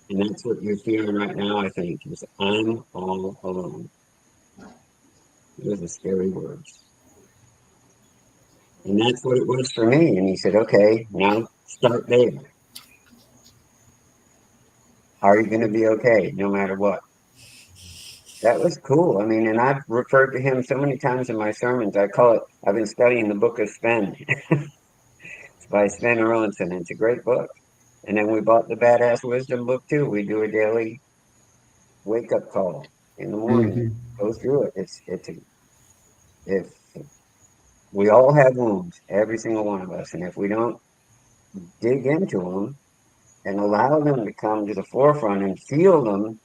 And that's what you're feeling right now, I think, is I'm all alone. Those are scary words. And that's what it was for me. And he said, okay, now start there. Are you going to be okay no matter what? That was cool. I mean, and I've referred to him so many times in my sermons. I've been studying the book of Sven. It's by Sven Erlandson. It's a great book. And then we bought the Badass Wisdom book too. We do a daily wake up call in the morning. Go through it. If we all have wounds, every single one of us, and if we don't dig into them and allow them to come to the forefront and feel them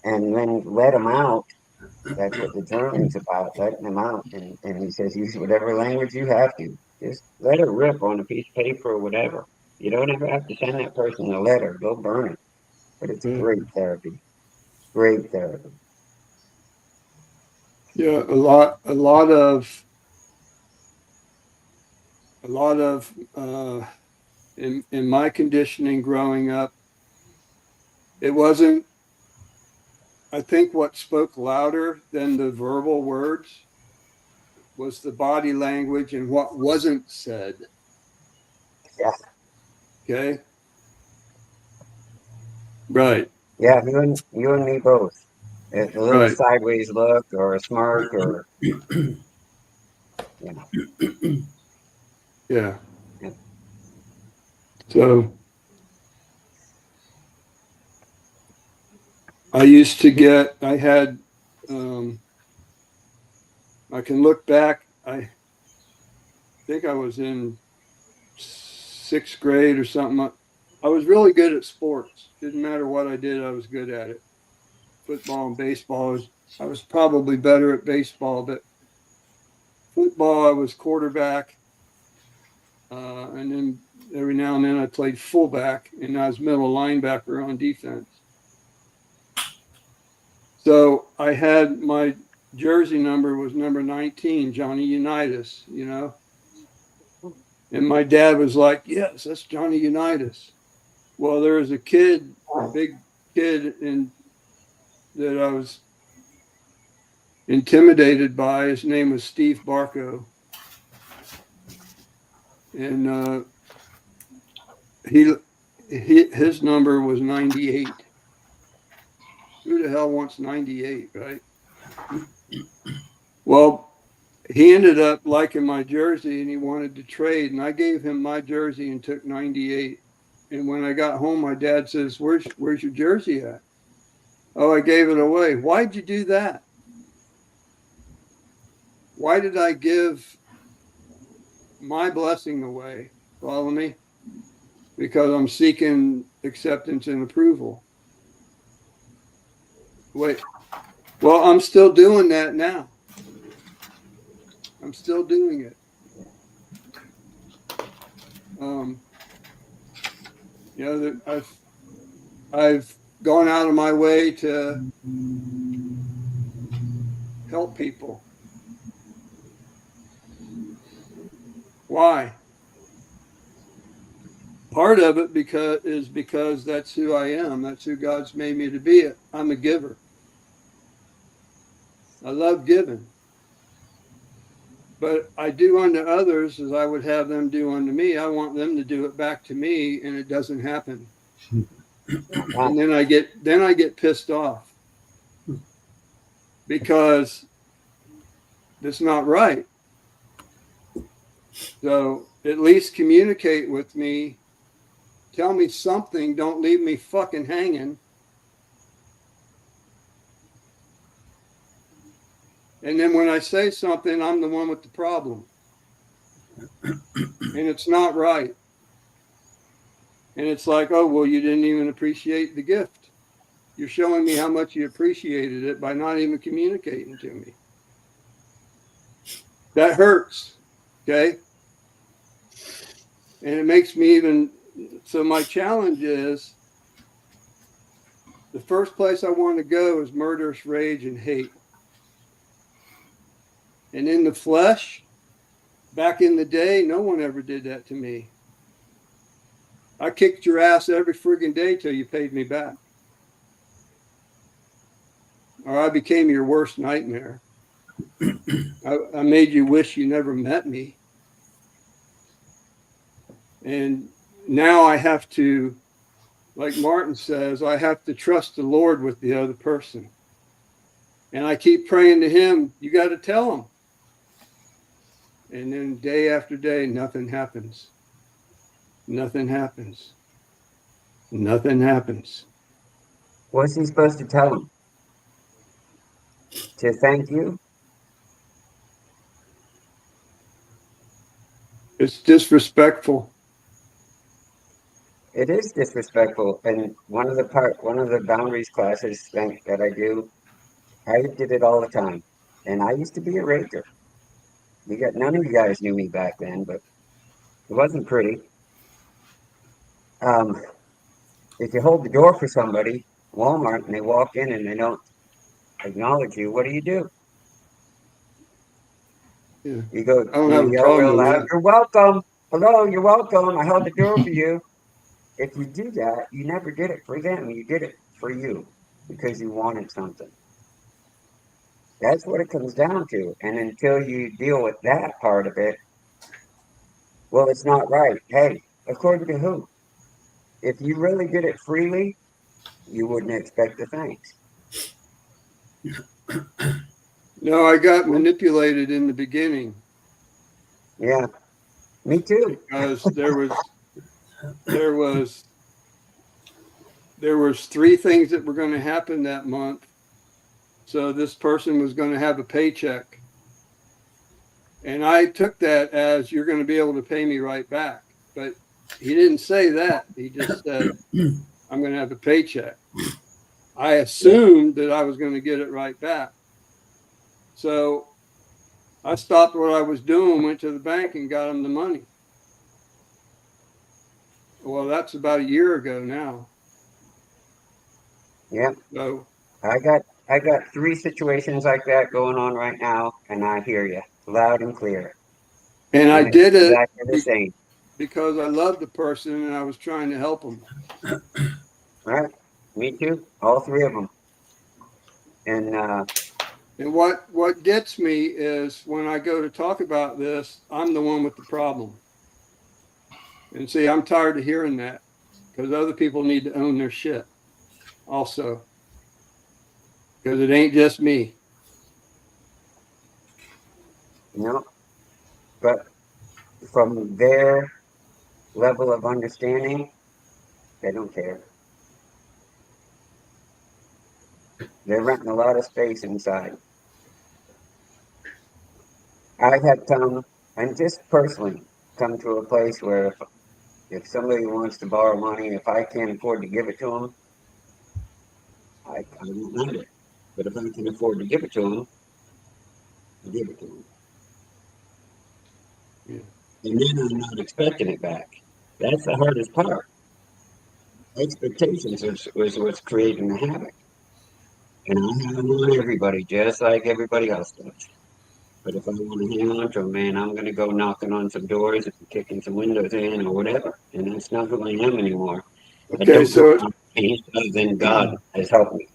and then let them out, that's what the journaling's about, letting them out. And he says, use whatever language you have to. Just let it rip on a piece of paper or whatever. You don't ever have to send that person a letter. Go burn it. But it's great therapy. Great therapy. yeah, a lot of in my conditioning growing up, it wasn't I think what spoke louder than the verbal words was the body language and what wasn't said. Yeah. Okay. Right. Yeah, you and me both. A little Right. sideways look or a smirk or you know. Yeah. Yeah. So I used to get, I had, I can look back. I think I was in 6th grade or something. I was really good at sports. Didn't matter what I did, I was good at it. Football and baseball. I was probably better at baseball, but football, I was quarterback. And then every now and then I played fullback, and I was middle linebacker on defense. So I had my jersey number was number 19, Johnny Unitas, you know. And my dad was like, yes, that's Johnny Unitas. Well, there was a kid, a big kid that I was intimidated by. His name was Steve Barco. And his number was 98. Who the hell wants 98, right? Well, he ended up liking my jersey and he wanted to trade, and I gave him my jersey and took 98. And when I got home, my dad says, where's your jersey at? Oh, I gave it away. Why'd you do that? Why did I give my blessing away? Follow me? Because I'm seeking acceptance and approval. Wait. Well, I'm still doing that now. I'm still doing it. You know, I've gone out of my way to help people. Why? Part of it because that's who I am. That's who God's made me to be. I'm a giver. I love giving. But I do unto others as I would have them do unto me. I want them to do it back to me, and it doesn't happen. And then I get pissed off because it's not right. So at least communicate with me. Tell me something. Don't leave me fucking hanging. And then when I say something, I'm the one with the problem. And it's not right. And it's like, oh, well, you didn't even appreciate the gift. You're showing me how much you appreciated it by not even communicating to me. That hurts. Okay. And it makes me even, so my challenge is the first place I want to go is murderous rage and hate. And in the flesh, back in the day, no one ever did that to me. I kicked your ass every friggin' day till you paid me back. Or I became your worst nightmare. I made you wish you never met me. And now I have to, like Martin says, I have to trust the Lord with the other person. And I keep praying to him, you got to tell him. And then day after day, nothing happens. Nothing happens. Nothing happens. What's he supposed to tell him? To thank you? It's disrespectful. It is disrespectful. And one of the boundaries classes that I do, I did it all the time. And I used to be a rager. None of you guys knew me back then, but it wasn't pretty. If you hold the door for somebody, Walmart, and they walk in and they don't acknowledge you, what do? Yeah. You go, I don't have a yell problem real with loud, that. you're welcome. Hello, you're welcome. I held the door for you. If you do that, you never did it for them. You did it for you. because you wanted something. That's what it comes down to. And until you deal with that part of it, well, it's not right. Hey, according to who? If you really did it freely, you wouldn't expect the thanks. No, I got manipulated in the beginning Yeah, me too. because there was three things that were going to happen that month. So this person was going to have a paycheck. And I took that as you're going to be able to pay me right back. But he didn't say that. He just said, I'm going to have a paycheck. I assumed that I was going to get it right back. So I stopped what I was doing, went to the bank and got him the money. Well, that's about a year ago now. Yeah, So I got 3 situations like that going on right now, and I hear you loud and clear. and I And it's did it exactly the same. because I loved the person and I was trying to help him. Right? Me too. All 3 of them. And And what gets me is when I go to talk about this, I'm the one with the problem. And see, I'm tired of hearing that because other people need to own their shit also. Because it ain't just me. you know, but from their level of understanding, they don't care. They're renting a lot of space inside. I have come, and just personally, come to a place where if somebody wants to borrow money, if I can't afford to give it to them, I don't mind it. But if I can afford to give it to them, I give it to them. Yeah. And then I'm not expecting it back. That's the hardest part. Expectations is what's creating the havoc. And I have them on everybody, just like everybody else does. But if I want to hang on to them, man, I'm going to go knocking on some doors and kicking some windows in or whatever. And that's not who I am anymore. I Okay, don't so know how to change other than God has helped me.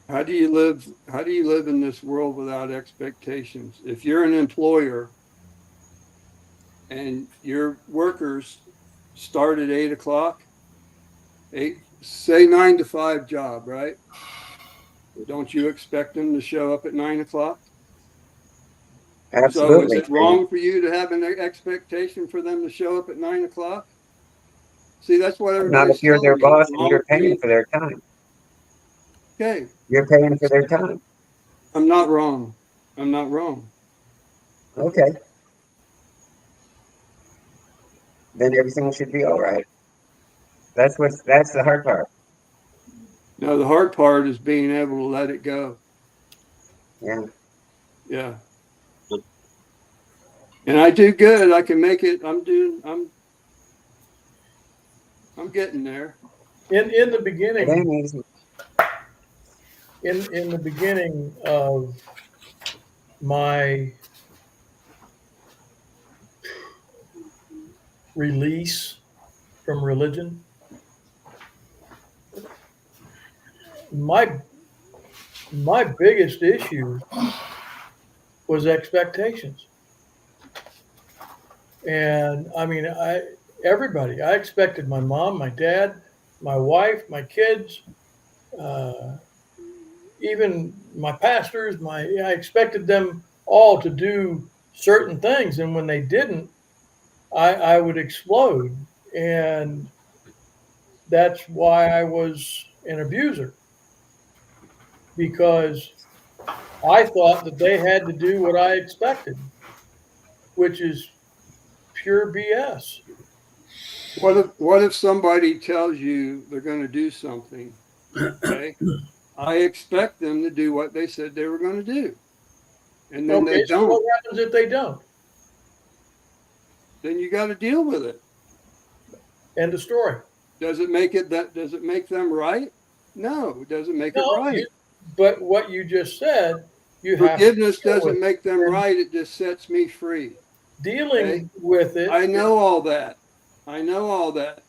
how do you live in this world without expectations? If you're an employer and your workers start at 8 o'clock, say 9 to 5 job, right? Don't you expect them to show up at 9 o'clock? So is Absolutely. it wrong for you to have an expectation for them to show up at 9 o'clock? See, that's what Not if everybody's you're their telling me. boss It's and wrong you're for paying me. for their time. Okay, You're paying for their time. I'm not wrong. I'm not wrong. Okay. Then everything should be all right. That's the hard part. Now, the hard part is being able to let it go. Yeah. Yeah. And I do good. I can make it. I'm getting there. In the It beginning, ain't easy. in the beginning of my release from religion, my biggest issue was expectations. And I mean, I expected my mom, my dad, my wife, my kids, even my pastors, I expected them all to do certain things. And when they didn't, I would explode. And that's why I was an abuser, because I thought that they had to do what I expected, which is pure BS. What if somebody tells you they're going to do something? Okay. I expect them to do what they said they were going to do. And then they Okay, so don't. what happens if they don't? Then you got to deal with it. End of story. Does it make them right? No, it doesn't make it No, right. but what you just said, you have to Forgiveness deal with doesn't it. make them And right. It just sets me free. dealing Okay. with it. I know all that. I know all that.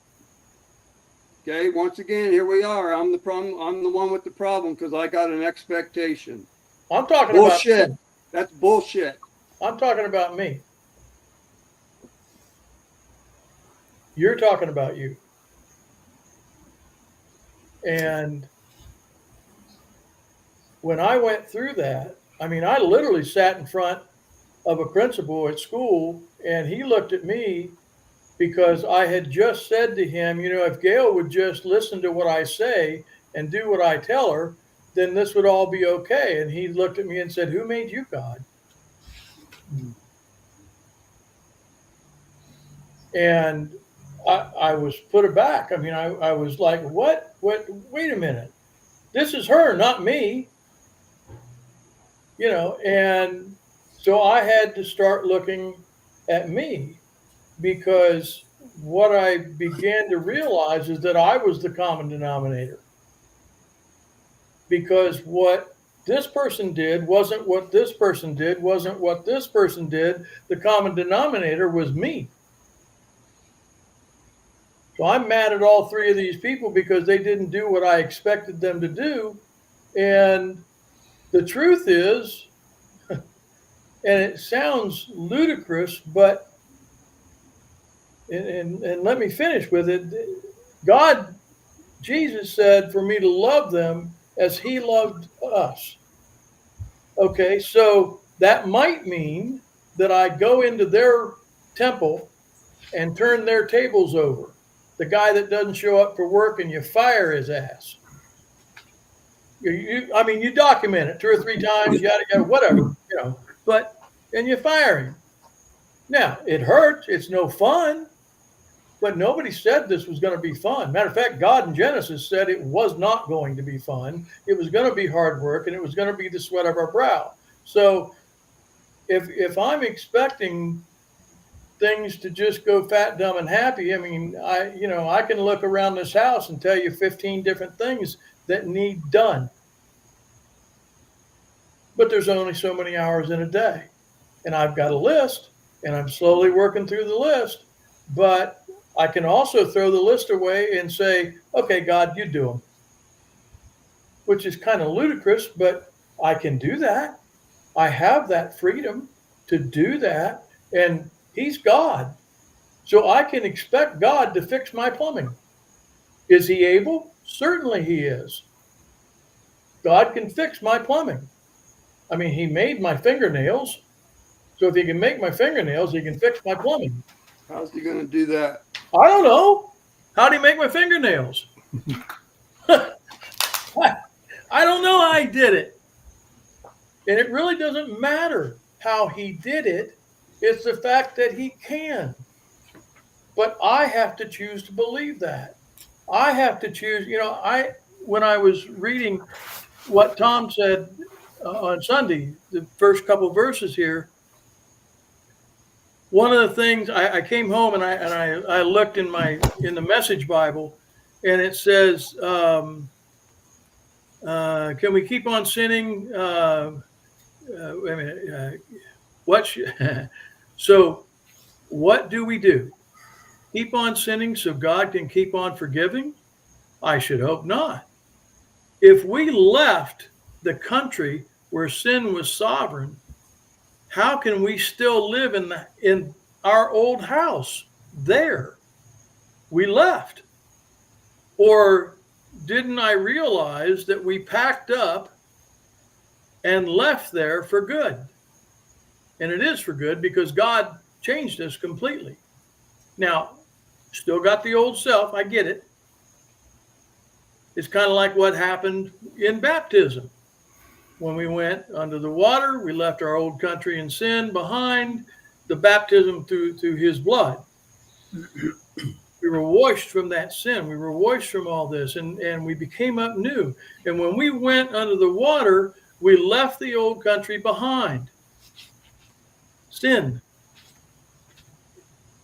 Okay, once again, here we are. I'm the problem. I'm the one with the problem because I got an expectation. I'm talking Bullshit. about. That's bullshit. I'm talking about me. You're talking about you. And when I went through that, I mean, I literally sat in front of a principal at school, and he looked at me because I had just said to him, you know, if Gail would just listen to what I say and do what I tell her, then this would all be okay. And he looked at me and said, who made you God? And I was put aback. I mean, I was like, what, wait a minute. This is her, not me. You know, and so I had to start looking at me, because what I began to realize is that I was the common denominator. Because what this person did wasn't what this person did, wasn't what this person did. The common denominator was me. So I'm mad at all three of these people because they didn't do what I expected them to do. And the truth is, and it sounds ludicrous, but, and let me finish with it. God, Jesus said for me to love them as he loved us. Okay, so that might mean that I go into their temple and turn their tables over. The guy that doesn't show up for work, and you fire his ass. I mean, you document it 2 or 3 times, yada, yada, whatever, you know, and you fire him. Now, it hurts. It's no fun, but nobody said this was going to be fun. Matter of fact, God in Genesis said it was not going to be fun. It was going to be hard work, and it was going to be the sweat of our brow. So if I'm expecting things to just go fat, dumb, and happy, I mean, I can look around this house and tell you 15 different things that need done. But there's only so many hours in a day. And I've got a list, and I'm slowly working through the list. But I can also throw the list away and say, okay, God, you do them. Which is kind of ludicrous, but I can do that. I have that freedom to do that. And he's God. So I can expect God to fix my plumbing. Is he able? Certainly he is. God can fix my plumbing. I mean, he made my fingernails. So if he can make my fingernails, he can fix my plumbing. How's he going to do that? I don't know. How do you make my fingernails? I don't know how he did it. And it really doesn't matter how he did it. It's the fact that he can. But I have to choose to believe that. I have to choose, when I was reading what Tom said on Sunday, the first couple verses here, one of the things I came home and I looked in the Message Bible, and it says, can we keep on sinning? Wait a minute. So what do we do? Keep on sinning so God can keep on forgiving? I should hope not. If we left the country where sin was sovereign, how can we still live in our old house there? We left. Or didn't I realize that we packed up and left there for good? And it is for good because God changed us completely. Now, still got the old self. I get it. It's kind of like what happened in baptism. When we went under the water, we left our old country and sin behind. The baptism through his blood. We were washed from that sin. We were washed from all this, and we became up new. And when we went under the water, we left the old country behind. Sin.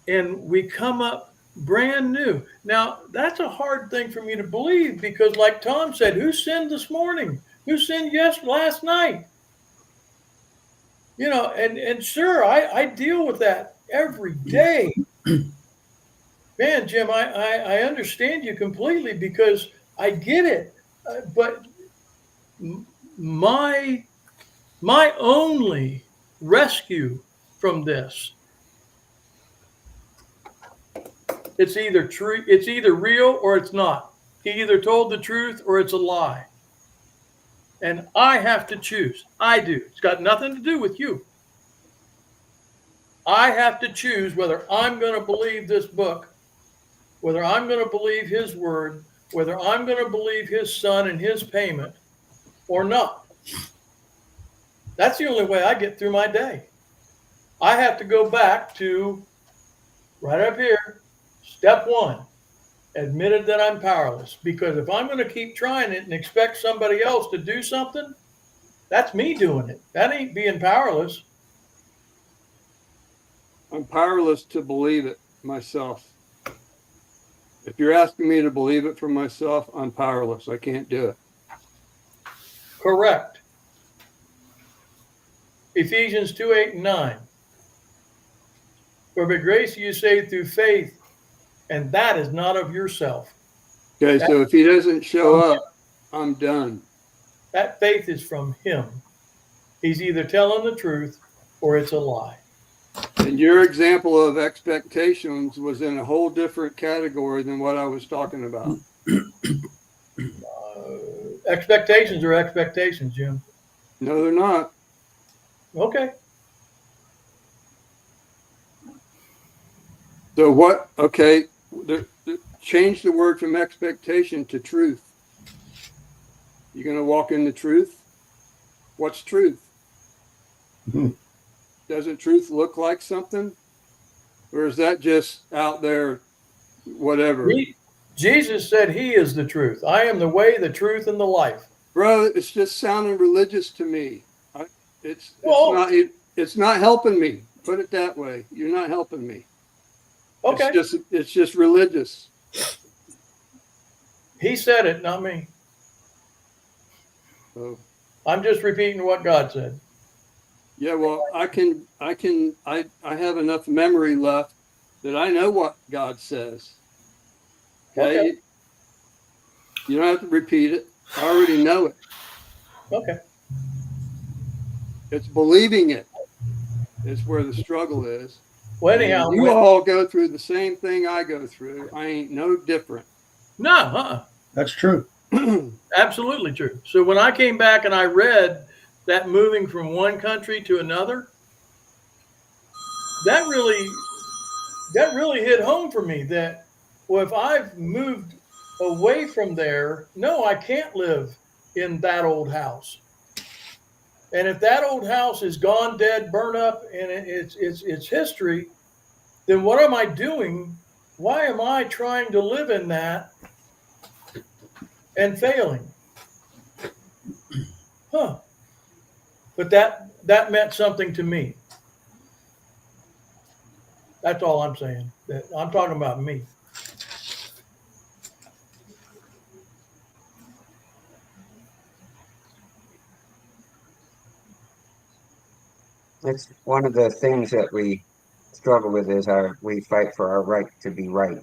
And we come up brand new. Now, that's a hard thing for me to believe because, like Tom said, who sinned this morning? Who sinned last night? And sure, I deal with that every day. Man, Jim, I understand you completely because I get it. But my only rescue from this, it's either true, it's either real or it's not. He either told the truth or it's a lie. And I have to choose. I do. It's got nothing to do with you. I have to choose whether I'm going to believe this book, whether I'm going to believe his word, whether I'm going to believe his son and his payment or not. That's the only way I get through my day. I have to go back to right up here, step one, admitted that I'm powerless. Because if I'm going to keep trying it and expect somebody else to do something, that's me doing it. That ain't being powerless. I'm powerless to believe it myself. If you're asking me to believe it for myself, I'm powerless. I can't do it. Correct. Ephesians 2:8-9. For by grace you saved through faith, and that is not of yourself. Okay, so if he doesn't show up, I'm done. That faith is from him. He's either telling the truth or it's a lie. And your example of expectations was in a whole different category than what I was talking about. Expectations are expectations, Jim. No, they're not. Okay. So what? Okay, change the word from expectation to truth. You're going to walk in the truth? What's truth? Doesn't truth look like something? Or is that just out there, whatever? Jesus said he is the truth. I am the way, the truth, and the life. Bro, it's just sounding religious to me. It's not helping me. Put it that way. You're not helping me. Okay. It's just religious. He said it, not me. So, I'm just repeating what God said. yeah, well, I have enough memory left that I know what God says. Okay. You don't have to repeat it. I already know it. Okay. It's believing it is where the struggle is. Well, anyhow, You all go through the same thing I go through. I ain't no different. no, That's true. absolutely true. So when I came back and I read that moving from one country to another, that really hit home for me that, well, if I've moved away from there, no, I can't live in that old house. And if that old house is gone, dead, burned up, and it's history, then what am I doing? Why am I trying to live in that and failing? But that meant something to me. That's all I'm saying. I'm talking about me. It's one of the things that we struggle with is we fight for our right to be right.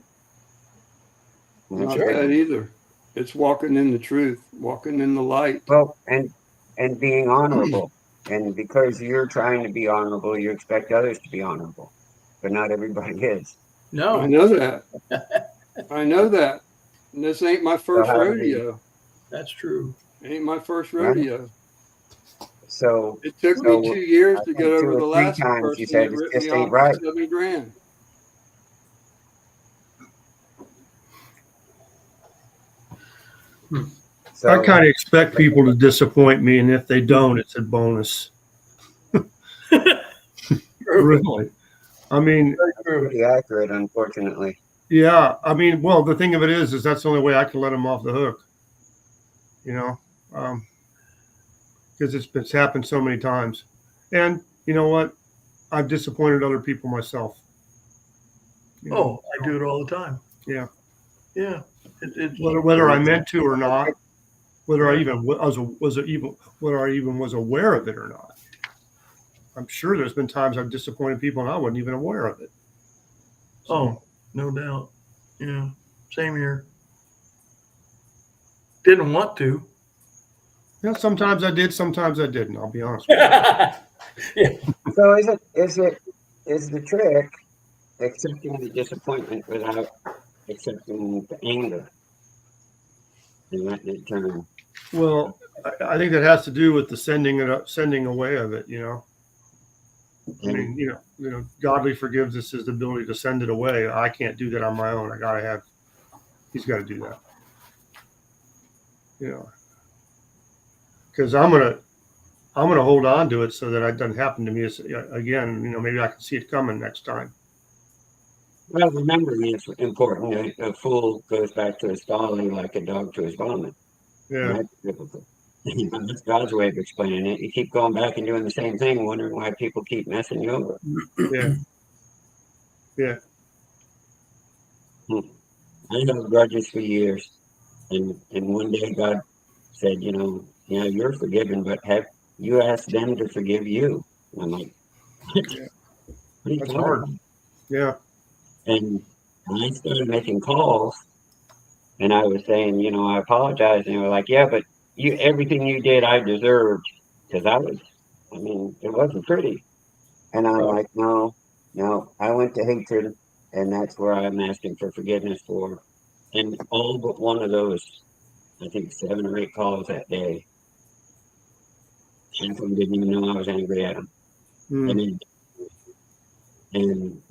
And Not that's that either. It's walking in the truth, walking in the light. well, and being honorable. And because you're trying to be honorable, you expect others to be honorable, but not everybody is. I No, know that. I know that. And this ain't my first how do rodeo. that's true. Ain't my first rodeo. So It took So, me 2 years I to think get 2 over or the 3 last times person you said that it ripped just me ain't off right. for $7,000. So I kind of expect people to disappoint me, and if they don't, it's a bonus. Really. I mean, True. pretty accurate, unfortunately. yeah. I mean, well, the thing of it is that's the only way I can let them off the hook. You know, because it's happened so many times, and you know what? I've disappointed other people myself. You know, Oh, I do it all the time. Yeah. Yeah. It's whether I meant to or not, whether I even was aware of it or not. I'm sure there's been times I've disappointed people and I wasn't even aware of it. So, Oh, no doubt. Yeah, same here. Didn't want to. Yeah, sometimes I did, sometimes I didn't. I'll be honest with So is the trick accepting the disappointment without accepting the anger and letting it turn? you. Well, I think that has to do with the sending away of it. You know, I mean, godly forgiveness is the ability to send it away. I can't do that on my own. He's got to do that. You know, because I'm gonna hold on to it so that it doesn't happen to me again. Maybe I can see it coming next time. Well, remembering is important. A fool goes back to his folly like a dog to his vomit. And Yeah, that's difficult. That's God's way of explaining it. You keep going back and doing the same thing, wondering why people keep messing you over. yeah, yeah. I held grudges for years, and one day God said, yeah, you're forgiven, but have you asked them to forgive you? And I'm like, what? Yeah. What are you That's talking hard. about? Yeah, And I started making calls, and I was saying, I apologize, and they were like, yeah, but everything you did, I deserved, because it wasn't pretty. And I'm right. like, no, I went to hatred, and that's where I'm asking for forgiveness for. And all but one of those, I think 7 or 8 calls that day, half of them didn't even know I was angry at them. Mm, And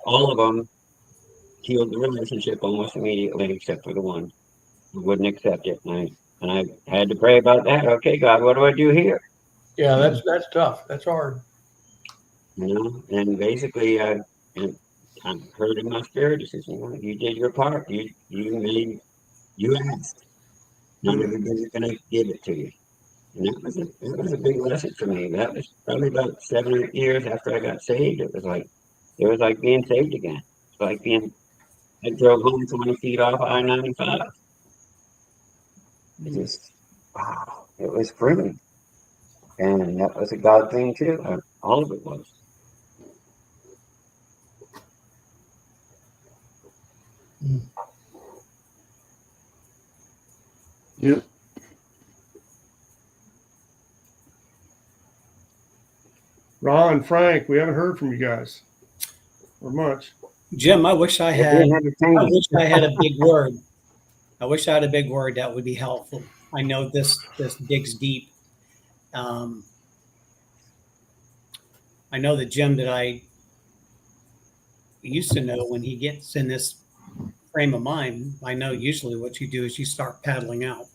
all of them healed the relationship almost immediately, except for the one who wouldn't accept it. And I had to pray about that. Okay, God, what do I do here? Yeah, that's tough. That's hard. And basically, and I heard in my spirit, it says, you did your part. You asked. Not mm. everybody's going to give it to you. And that was a big lesson for me. That was probably about 7 or 8 years after I got saved. It was like being saved again. It's like I drove home 20 feet off I-95. It just, wow, it was freeing. And that was a God thing too. All of it was. Yep. Ron, Frank, we haven't heard from you guys or much. Jim, I wish I It had. being entertaining. A big word. I wish I had a big word that would be helpful. I know this digs deep. I know the Jim that I used to know, when he gets in this frame of mind, I know usually what you do is you start paddling out.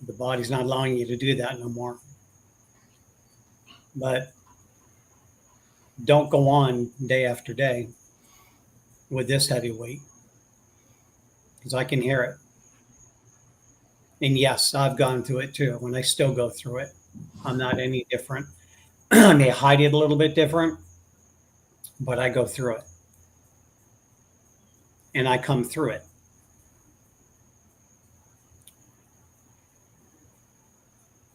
The body's not allowing you to do that no more. But don't go on day after day with this heavy weight, because I can hear it. And yes, I've gone through it too, and I still go through it. I'm not any different. I may hide it a little bit different, but I go through it. And I come through it.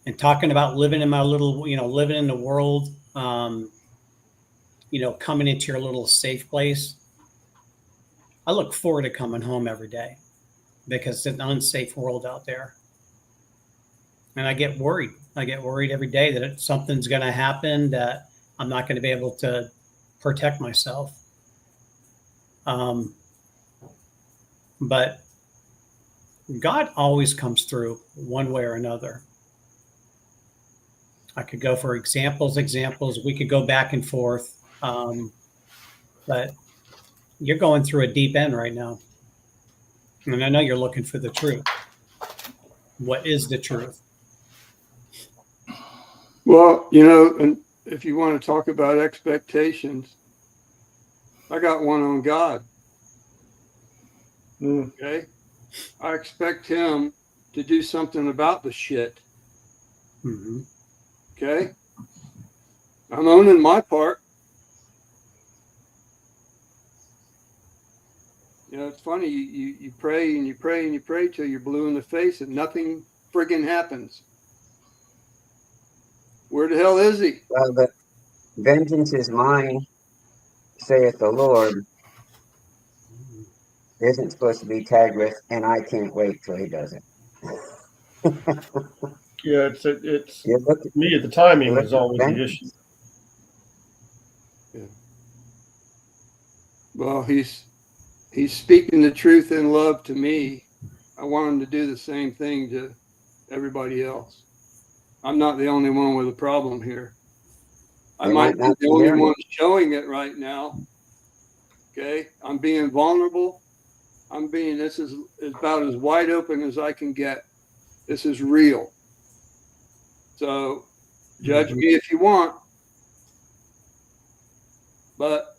And talking about living in my little, living in the world, coming into your little safe place. I look forward to coming home every day, because it's an unsafe world out there. And I get worried. I get worried every day that something's going to happen, that I'm not going to be able to protect myself. But God always comes through one way or another. I could go for examples. We could go back and forth. But you're going through a deep end right now. And I know you're looking for the truth. What is the truth? Well, and if you want to talk about expectations, I got one on God. Okay. I expect him to do something about the shit. Mm-hmm. Okay. I'm owning my part. It's funny. You pray and you pray and you pray till you're blue in the face and nothing friggin' happens. Where the hell is he? Well, the vengeance is mine, saith the Lord. isn't supposed to be tagged with, and I can't wait till he does it. Yeah, it's You look at, me, the you timing look is at always the issue. Yeah. Well, he's speaking the truth in love to me. I want him to do the same thing to everybody else. I'm not the only one with a problem here. I They might might be not the be only hearing one showing it right now. Okay. I'm being vulnerable. This is about as wide open as I can get. This is real. So judge me if you want, but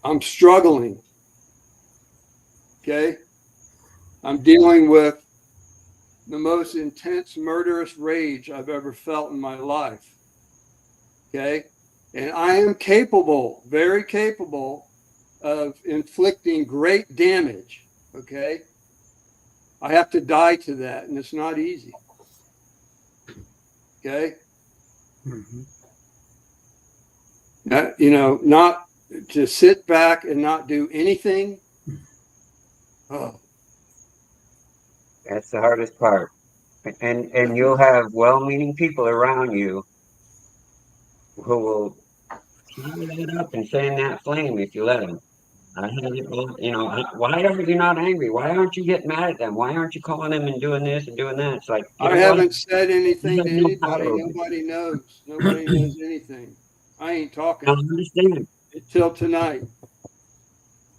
I'm struggling. Okay. I'm dealing with the most intense murderous rage I've ever felt in my life. Okay. And I am capable, very capable of inflicting great damage. Okay. I have to die to that, and it's not easy. Okay. Not to sit back and not do anything. Oh, that's the hardest part. And you'll have well-meaning people around you who will keep it up and fan that flame if you let them. I have it, why are you not angry? Why aren't you getting mad at them? Why aren't you calling them and doing this and doing that? It's like, you I know what? haven't said anything You to have no power anybody. over it. Nobody knows. Nobody knows anything. I ain't I talking understand, until tonight.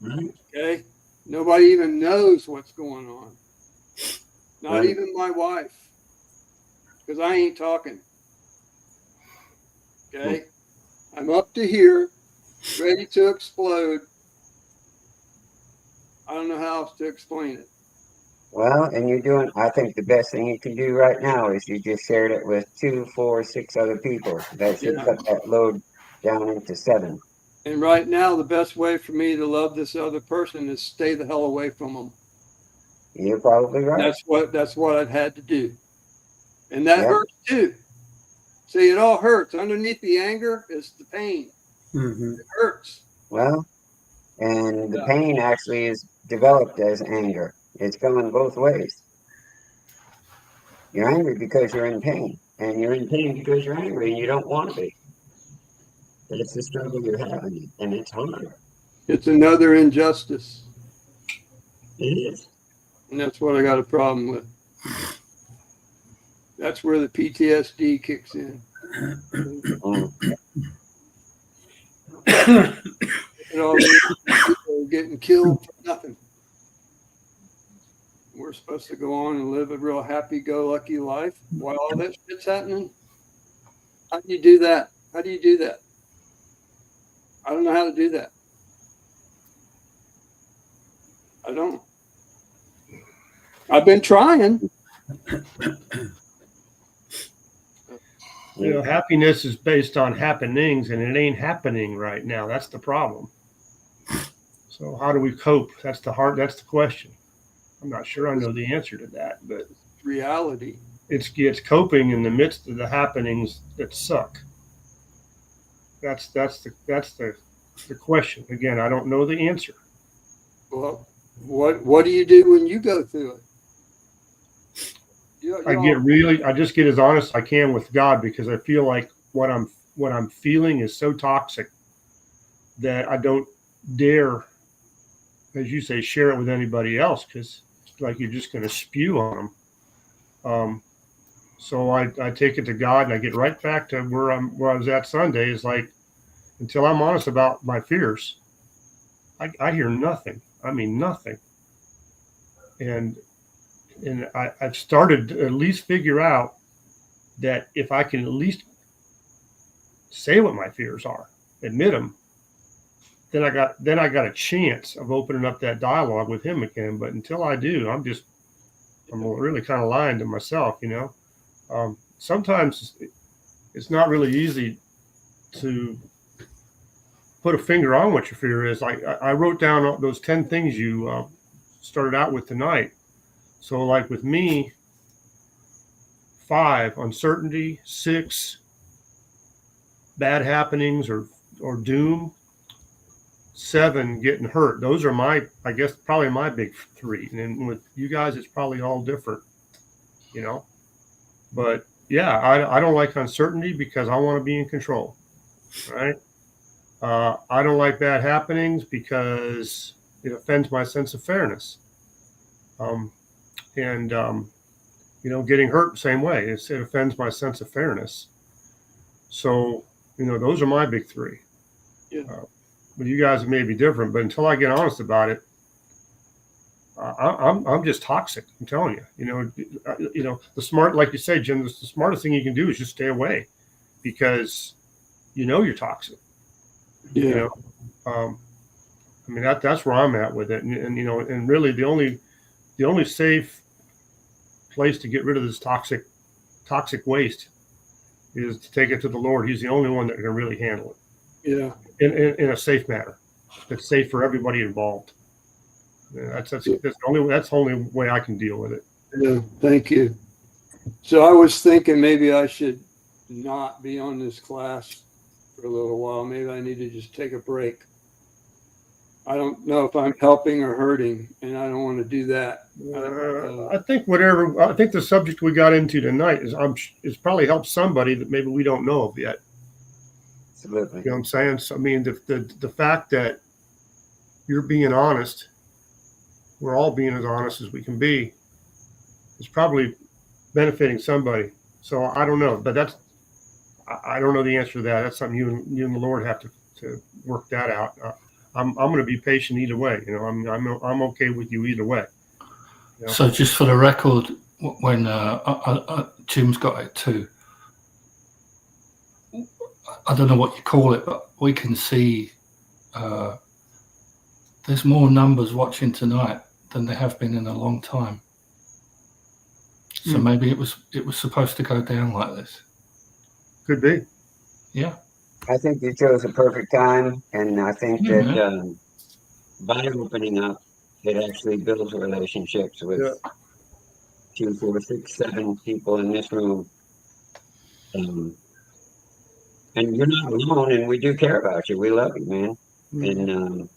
right? Okay. Nobody even knows what's going on. Not Right. even my wife. Because I ain't talking. Okay. I'm up to here, ready to explode. I don't know how else to explain it. Well, and I think the best thing you can do right now is you just shared it with 2, 4, 6 other people. That should Yeah. cut that load down into 7. And right now, the best way for me to love this other person is stay the hell away from them. You're probably right. That's what I've had to do. And that Yeah. hurts too. See, it all hurts. Underneath the anger is the pain. Mm-hmm. It hurts. Well, and the Yeah. pain actually is developed as anger. It's going both ways. You're angry because you're in pain, and you're in pain because you're angry and you don't want to be. But it's the struggle you're having, and it's hard. It's another injustice. It is. And that's what I got a problem with. That's where the PTSD kicks in. Mm. And all these people are getting killed for nothing. We're supposed to go on and live a real happy-go-lucky life while all that shit's happening. How do you do that? How do you do that? I don't know how to do that. I don't. I've been trying. Happiness is based on happenings, and it ain't happening right now. That's the problem. So how do we cope? That's the question. I'm not sure I know the answer to that, but Reality. it's coping in the midst of the happenings that suck. That's the question. Again, I don't know the answer. Well, what do you do when you go through it? I just get as honest as I can with God, because I feel like what I'm feeling is so toxic that I don't dare, as you say, share it with anybody else, because like you're just going to spew on them. So I take it to God, and I get right back to where I was at Sunday. Is like, until I'm honest about my fears, I hear nothing. I mean, nothing. And I've started to at least figure out that if I can at least say what my fears are, admit them, then I got a chance of opening up that dialogue with him again. But until I do, I'm really kind of lying to myself, Sometimes it's not really easy to put a finger on what your fear is. Like I wrote down those 10 things you started out with tonight. So like with me, 5, uncertainty; 6, bad happenings or doom; 7 getting hurt. Those are I guess, probably my big 3. And then with you guys, it's probably all different, you know. But yeah, I don't like uncertainty because I want to be in control, right? I don't like bad happenings because it offends my sense of fairness. Getting hurt same way. It offends my sense of fairness. So, those are my big 3. Yeah. But you guys may be different. But until I get honest about it, I'm just toxic. I'm telling you. The smart, like you say, Jim, the smartest thing you can do is just stay away, because you're toxic. Yeah. That's where I'm at with it, and really the only safe place to get rid of this toxic waste is to take it to the Lord. He's the only one that can really handle it. Yeah. In a safe manner that's safe for everybody involved. That's the only way I can deal with it. Yeah. Thank you. So I was thinking maybe I should not be on this class for a little while. Maybe I need to just take a break. I don't know if I'm helping or hurting, and I don't want to do that. I think the subject we got into tonight is probably helped somebody that maybe we don't know of yet. Absolutely. You know what I'm saying? So, the fact that you're being honest, we're all being as honest as we can be, is probably benefiting somebody. So I don't know, but I don't know the answer to that. That's something you and the Lord have to work that out. I'm going to be patient either way. I'm okay with you either way. So just for the record, when Jim's got it too, I don't know what you call it, but we can see there's more numbers watching tonight than there have been in a long time. So maybe it was supposed to go down like this. Could be. Yeah. I think you chose a perfect time, and I think that by opening up, it actually builds relationships with 2, 4, 6, 7 people in this room. And you're not alone, and we do care about you. We love you, man. And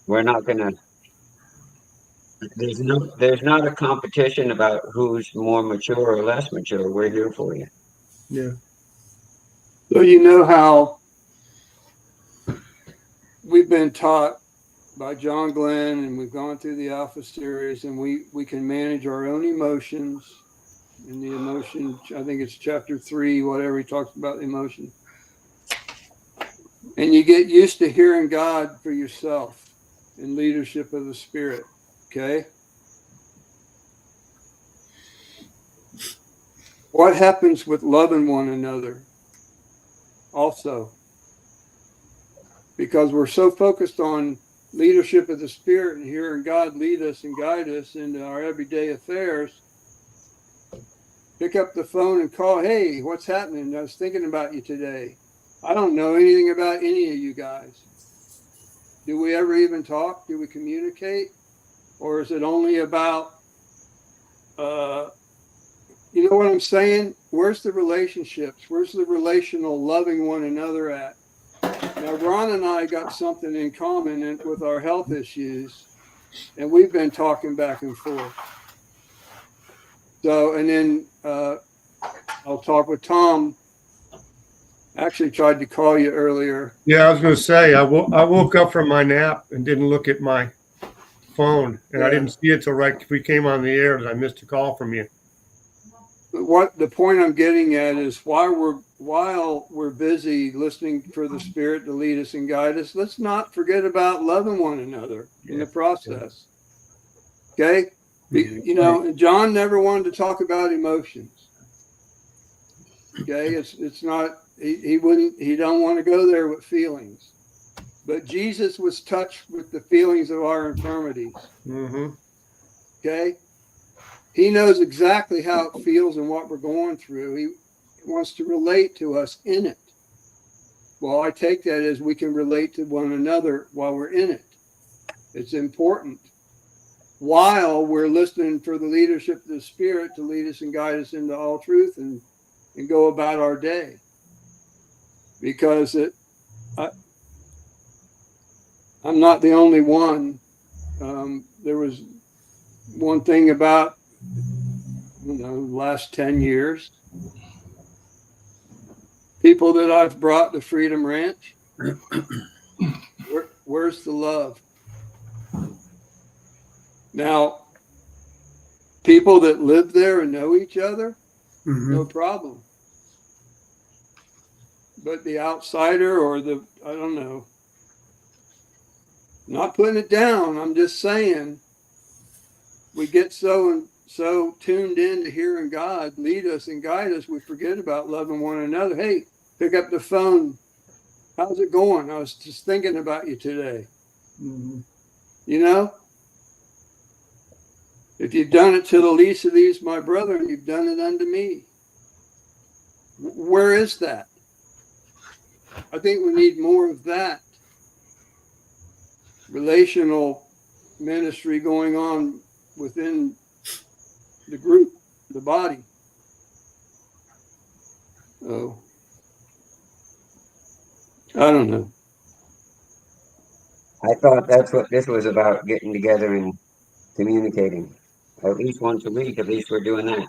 we're not gonna. There's not a competition about who's more mature or less mature. We're here for you. Yeah. So you know how we've been taught by John Glenn, and we've gone through the Alpha series, and we can manage our own emotions. In the emotion, I think it's chapter 3, whatever, he talks about emotion. And you get used to hearing God for yourself in leadership of the Spirit. Okay? What happens with loving one another also? Because we're so focused on leadership of the Spirit and hearing God lead us and guide us into our everyday affairs, pick up the phone and call, hey, what's happening? I was thinking about you today. I don't know anything about any of you guys. Do we ever even talk? Do we communicate? Or is it only about, you know what I'm saying? Where's the relationships? Where's the relational loving one another at? Now, Ron and I got something in common with our health issues, and we've been talking back and forth. So, and then I'll talk with Tom. Actually tried to call you earlier. Yeah, I was going to say, I woke up from my nap and didn't look at my phone, and I didn't see it till right we came on the air that I missed a call from you. What the point I'm getting at is while we're busy listening for the Spirit to lead us and guide us, let's not forget about loving one another in the process. Okay? John never wanted to talk about emotions. Okay, it's not he don't want to go there with feelings. But Jesus was touched with the feelings of our infirmities. Mm-hmm. Okay? He knows exactly how it feels and what we're going through. He wants to relate to us in it. Well, I take that as we can relate to one another while we're in it. It's important. While we're listening for the leadership of the Spirit to lead us and guide us into all truth and go about our day. Because I'm not the only one. There was one thing about, the last 10 years, people that I've brought to Freedom Ranch, where's the love? Now, people that live there and know each other, no problem. But the outsider or I don't know, not putting it down. I'm just saying we get so tuned in to hearing God lead us and guide us, we forget about loving one another. Hey, pick up the phone. How's it going? I was just thinking about you today. Mhm. You know, if you've done it to the least of these, my brethren, you've done it unto me. Where is that? I think we need more of that relational ministry going on within the group, the body. Oh, I don't know. I thought that's what this was about, getting together and communicating. At least once a week, at least we're doing that.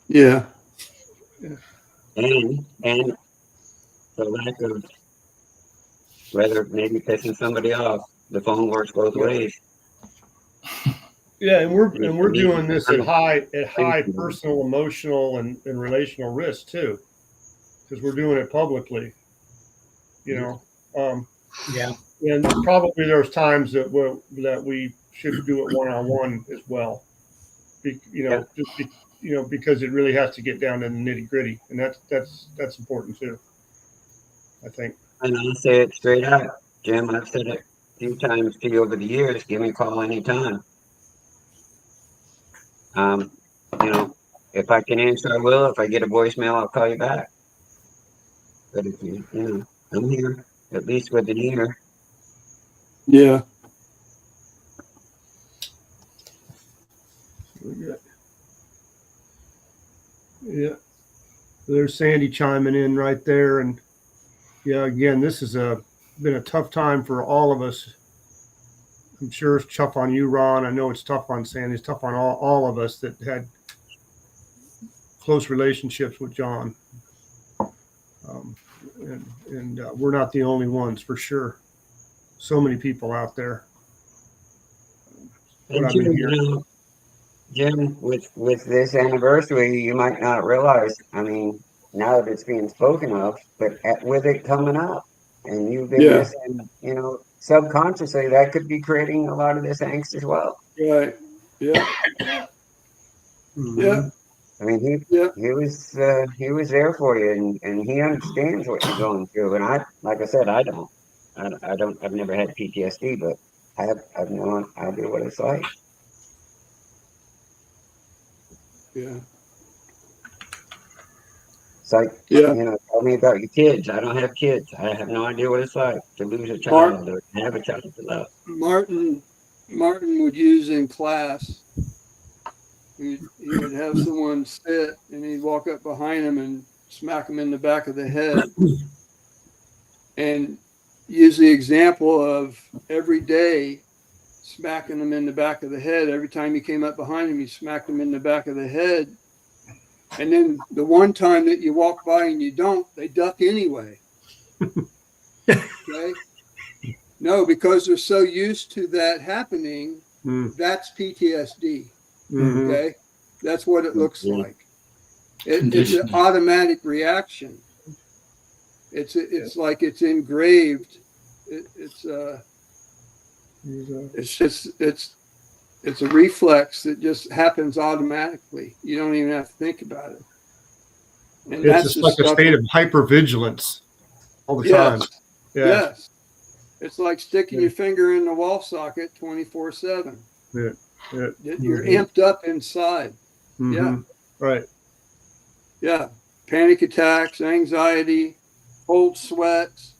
Yeah. And the lack of, whether maybe pissing somebody off, the phone works both ways. Yeah, and we're doing this at high you. personal, emotional, and relational risk too, because we're doing it publicly. You know, Yeah. and probably there's times that we should do it one-on-one as well. Because it really has to get down to the nitty-gritty, and that's important too, I think. And I'll say it straight out, Jim. I've said it a few times to you over the years. Give me a call anytime. If I can answer, I will. If I get a voicemail, I'll call you back. But if I'm here, at least with an ear. Yeah. Yeah. There's Sandy chiming in right there, and yeah, again, this has been a tough time for all of us. I'm sure it's tough on you, Ron. I know it's tough on Sandy. It's tough on all of us that had close relationships with John. And we're not the only ones, for sure. So many people out there. And Jim, with this anniversary, you might not realize. I mean, now that it's being spoken of, but with it coming up, and you've been missing, subconsciously, that could be creating a lot of this angst as well. Right. Yeah. Mhm. Yeah. I mean, he was there for you, and he understands what you're going through. And like I said, I've never had PTSD, but I've no idea what it's like. Yeah. It's like, Yeah. tell me about your kids. I don't have kids. I have no idea what it's like to lose a child or have a child to love. Martin would use in class. He would have someone sit and he'd walk up behind him and smack him in the back of the head. And use the example of every day smacking him in the back of the head. Every time he came up behind him, he smacked him in the back of the head. And then the one time that you walk by and you don't, they duck anyway. Okay? No, because they're so used to that happening, that's PTSD. Mm-hmm. Okay? That's what it looks like. It's an automatic reaction. It's like it's engraved. It's a reflex that just happens automatically. You don't even have to think about it. And it's just like a state of hypervigilance all the time. Yeah. Yes. It's like sticking your finger in the wall socket 24/7. Yeah. You're amped up inside. Mm-hmm. Yeah. Right. Yeah. Panic attacks, anxiety, cold sweats,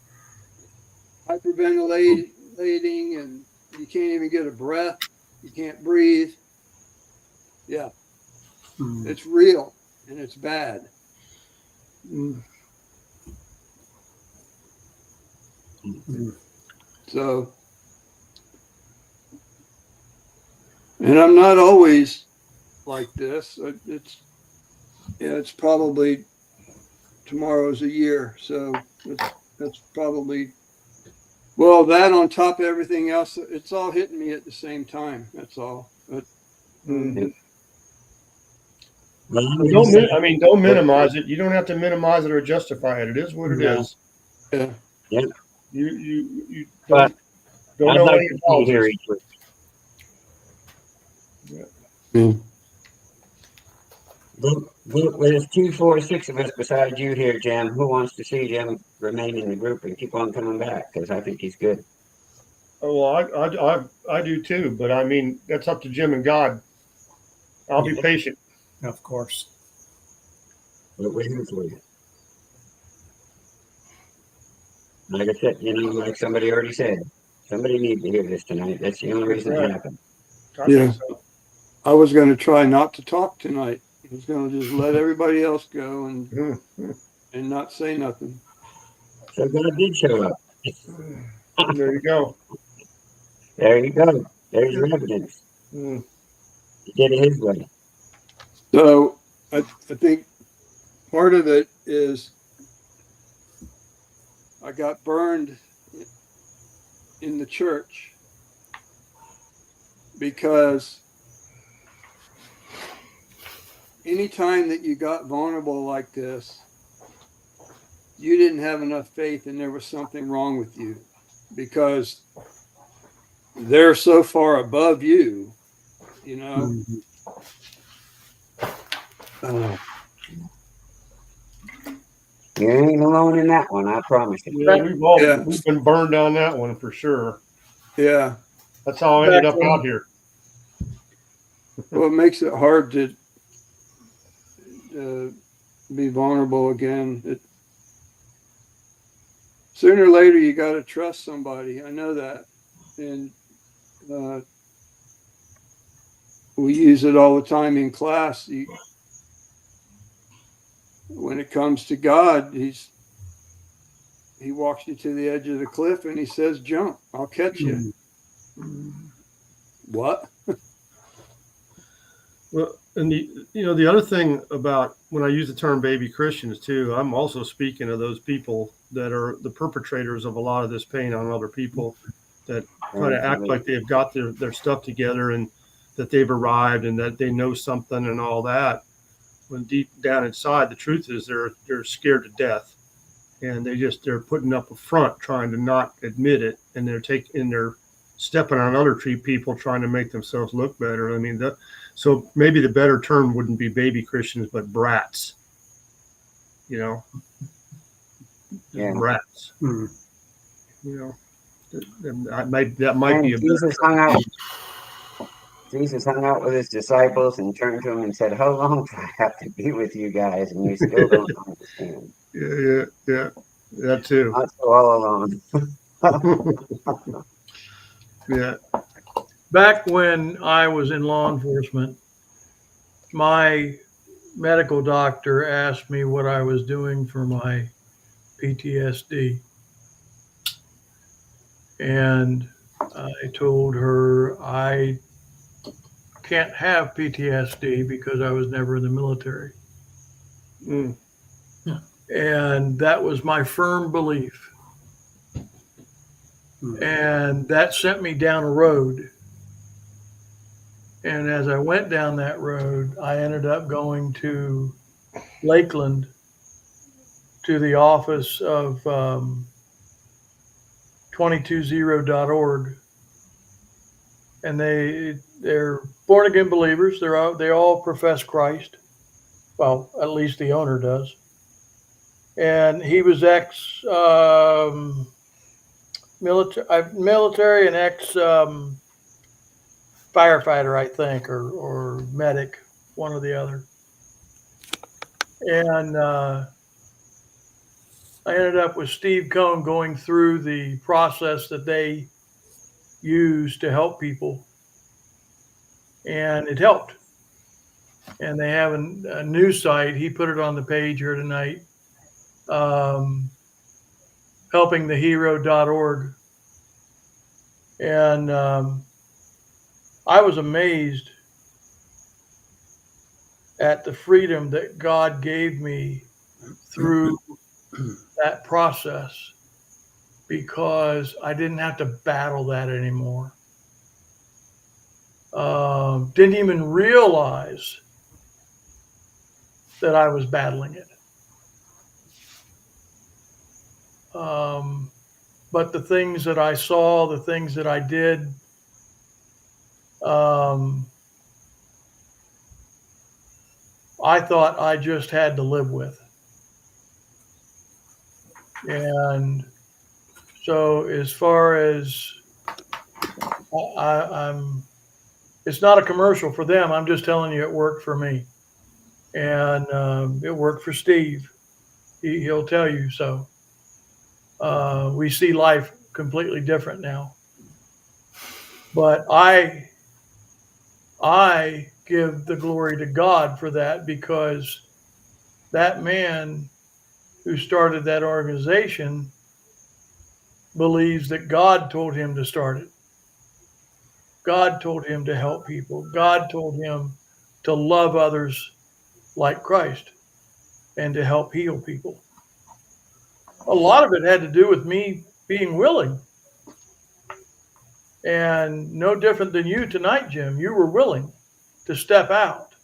hyperventilating, and you can't even get a breath. You can't breathe. Yeah. It's real and it's bad. So And I'm not always like this. It's probably tomorrow's a year. So that's probably, well, that on top of everything else, it's all hitting me at the same time. That's all. But, Mm. Well, I'm But gonna say- I mean, don't minimize it. You don't have to minimize it or justify it. It is what it No. is. yeah. You But don't I'd know like any to be politics. here each week. There's 2, 4, 6 of us besides you here, Jim. Who wants to see Jim remain in the group and keep on coming back? Because I think he's good. Oh, well, I do too. But I mean, that's up to Jim and God. I'll be Yeah. patient. Of course. But we're here for you. Like I said, like somebody already said, somebody needs to hear this tonight. That's the only reason Right. it happened. I Yeah. think so. I was going to try not to talk tonight. I was going to just let everybody else go Mhm. and not say nothing. So God did show up. There you go. There you go. There's your evidence. Mm. He did it his way. So I think part of it is I got burned in the church because anytime that you got vulnerable like this, you didn't have enough faith and there was something wrong with you because they're so far above you, you know. Mhm. You ain't alone in that one, I promise you. Yeah, Yeah. we've been burned on that one for sure. Yeah. That's how I ended Back up when- out here. Well, it makes it hard to be vulnerable again. Sooner or later, you got to trust somebody. I know that. And we use it all the time in class. When it comes to God, he walks you to the edge of the cliff and he says, jump, I'll catch you. What? Well, and the other thing about when I use the term baby Christians too, I'm also speaking of those people that are the perpetrators of a lot of this pain on other people that kind of act like they've got their stuff together and that they've arrived and that they know something and all that. When deep down inside, the truth is they're scared to death, and they're putting up a front, trying to not admit it, and they're stepping on other people, trying to make themselves look better. I mean, so maybe the better term wouldn't be baby Christians, but brats. Yeah. Brats. Mhm. That might be a better. Jesus hung out with his disciples and turned to him and said, how long do I have to be with you guys? And you still don't understand. Yeah. That too. Not so all alone. Yeah. Back when I was in law enforcement, my medical doctor asked me what I was doing for my PTSD. And I told her I can't have PTSD because I was never in the military. Mm. And that was my firm belief. And that sent me down a road. And as I went down that road, I ended up going to Lakeland to the office of 220.org. And they're born again believers. They all profess Christ. Well, at least the owner does. And he was ex military and ex firefighter, I think, or medic, one or the other. And I ended up with Steve Cohn going through the process that they use to help people. And it helped. And they have a new site. He put it on the page here tonight. Helpingthehero.org. And I was amazed at the freedom that God gave me through that process, because I didn't have to battle that anymore. Didn't even realize that I was battling it. But the things that I saw, the things that I did, I thought I just had to live with. And so as far as I'm, it's not a commercial for them. I'm just telling you it worked for me. And it worked for Steve. He'll tell you so. We see life completely different now. But I give the glory to God for that, because that man who started that organization believes that God told him to start it. God told him to help people. God told him to love others like Christ and to help heal people. A lot of it had to do with me being willing. And no different than you tonight, Jim. You were willing to step out.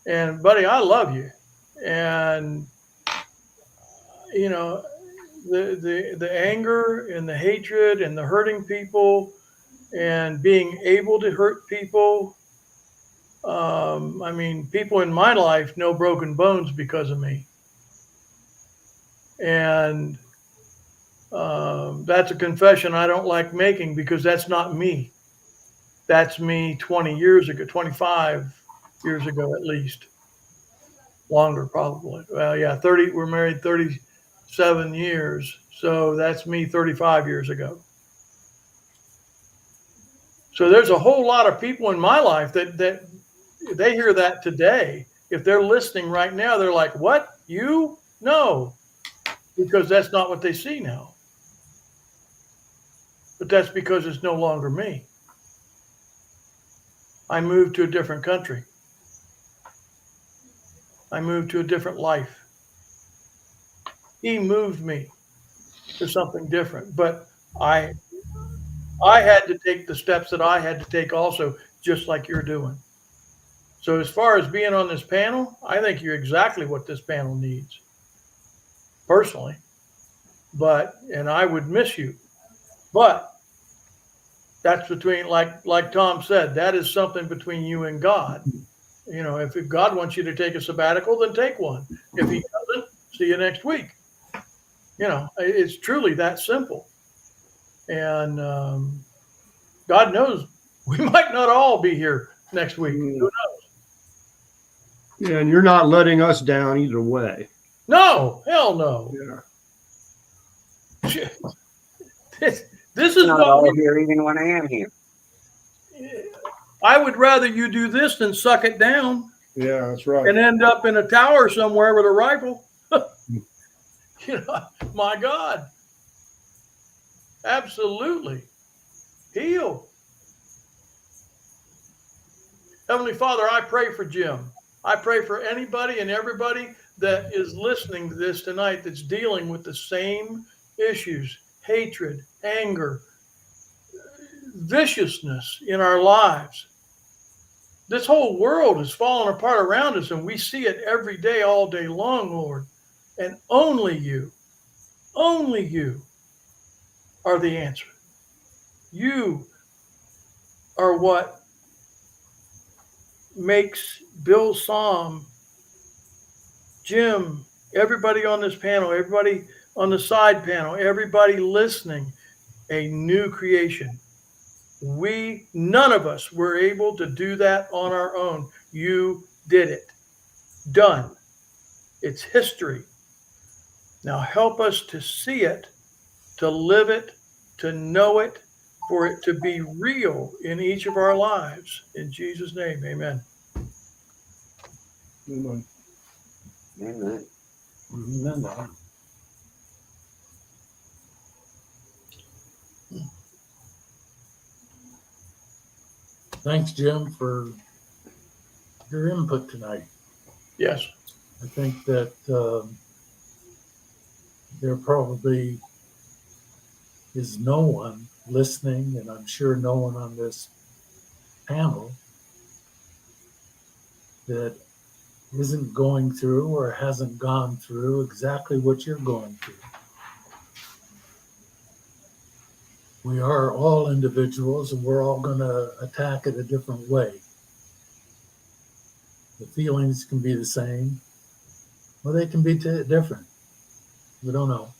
And buddy, I love you. And you know, the anger and the hatred and the hurting people and being able to hurt people. I mean, people in my life know broken bones because of me. And that's a confession I don't like making, because that's not me. That's me 20 years ago, 25 years ago, at least. Longer, probably. Well, yeah, 30, we're married 37 years. So that's me 35 years ago. So there's a whole lot of people in my life that they hear that today. If they're listening right now, they're like, what? You? No, because that's not what they see now. But that's because it's no longer me. I moved to a different country. I moved to a different life. He moved me to something different. But I had to take the steps that I had to take also, just like you're doing. So as far as being on this panel, I think you're exactly what this panel needs, personally. And I would miss you. But that's between, like Tom said, that is something between you and God. You know, if God wants you to take a sabbatical, then take one. If he doesn't, see you next week. You know, it's truly that simple. And God knows we might not all be here next week. Who knows? Yeah, and you're not letting us down either way. No, hell no. Yeah. This is Not what all here, even when I am here. I would rather you do this than suck it down Yeah, that's right. and end up in a tower somewhere with a rifle. You know, my God. Absolutely. Heal. Heavenly Father, I pray for Jim. I pray for anybody and everybody that is listening to this tonight that's dealing with the same issues: hatred, anger, viciousness in our lives. This whole world is falling apart around us, and we see it every day, all day long, Lord. And only you are the answer. You are what makes Bill Psalm, Jim, everybody on this panel, everybody on the side panel, everybody listening, a new creation. None of us were able to do that on our own. You did it. Done. It's history. Now help us to see it, to live it, to know it, for it to be real in each of our lives. In Jesus' name, amen. Amen. Amen. Remember. Thanks, Jim, for your input tonight. Yes. I think that there probably is no one listening, and I'm sure no one on this panel that isn't going through or hasn't gone through exactly what you're going through. We are all individuals, and we're all going to attack it a different way. The feelings can be the same, or they can be different. We don't know.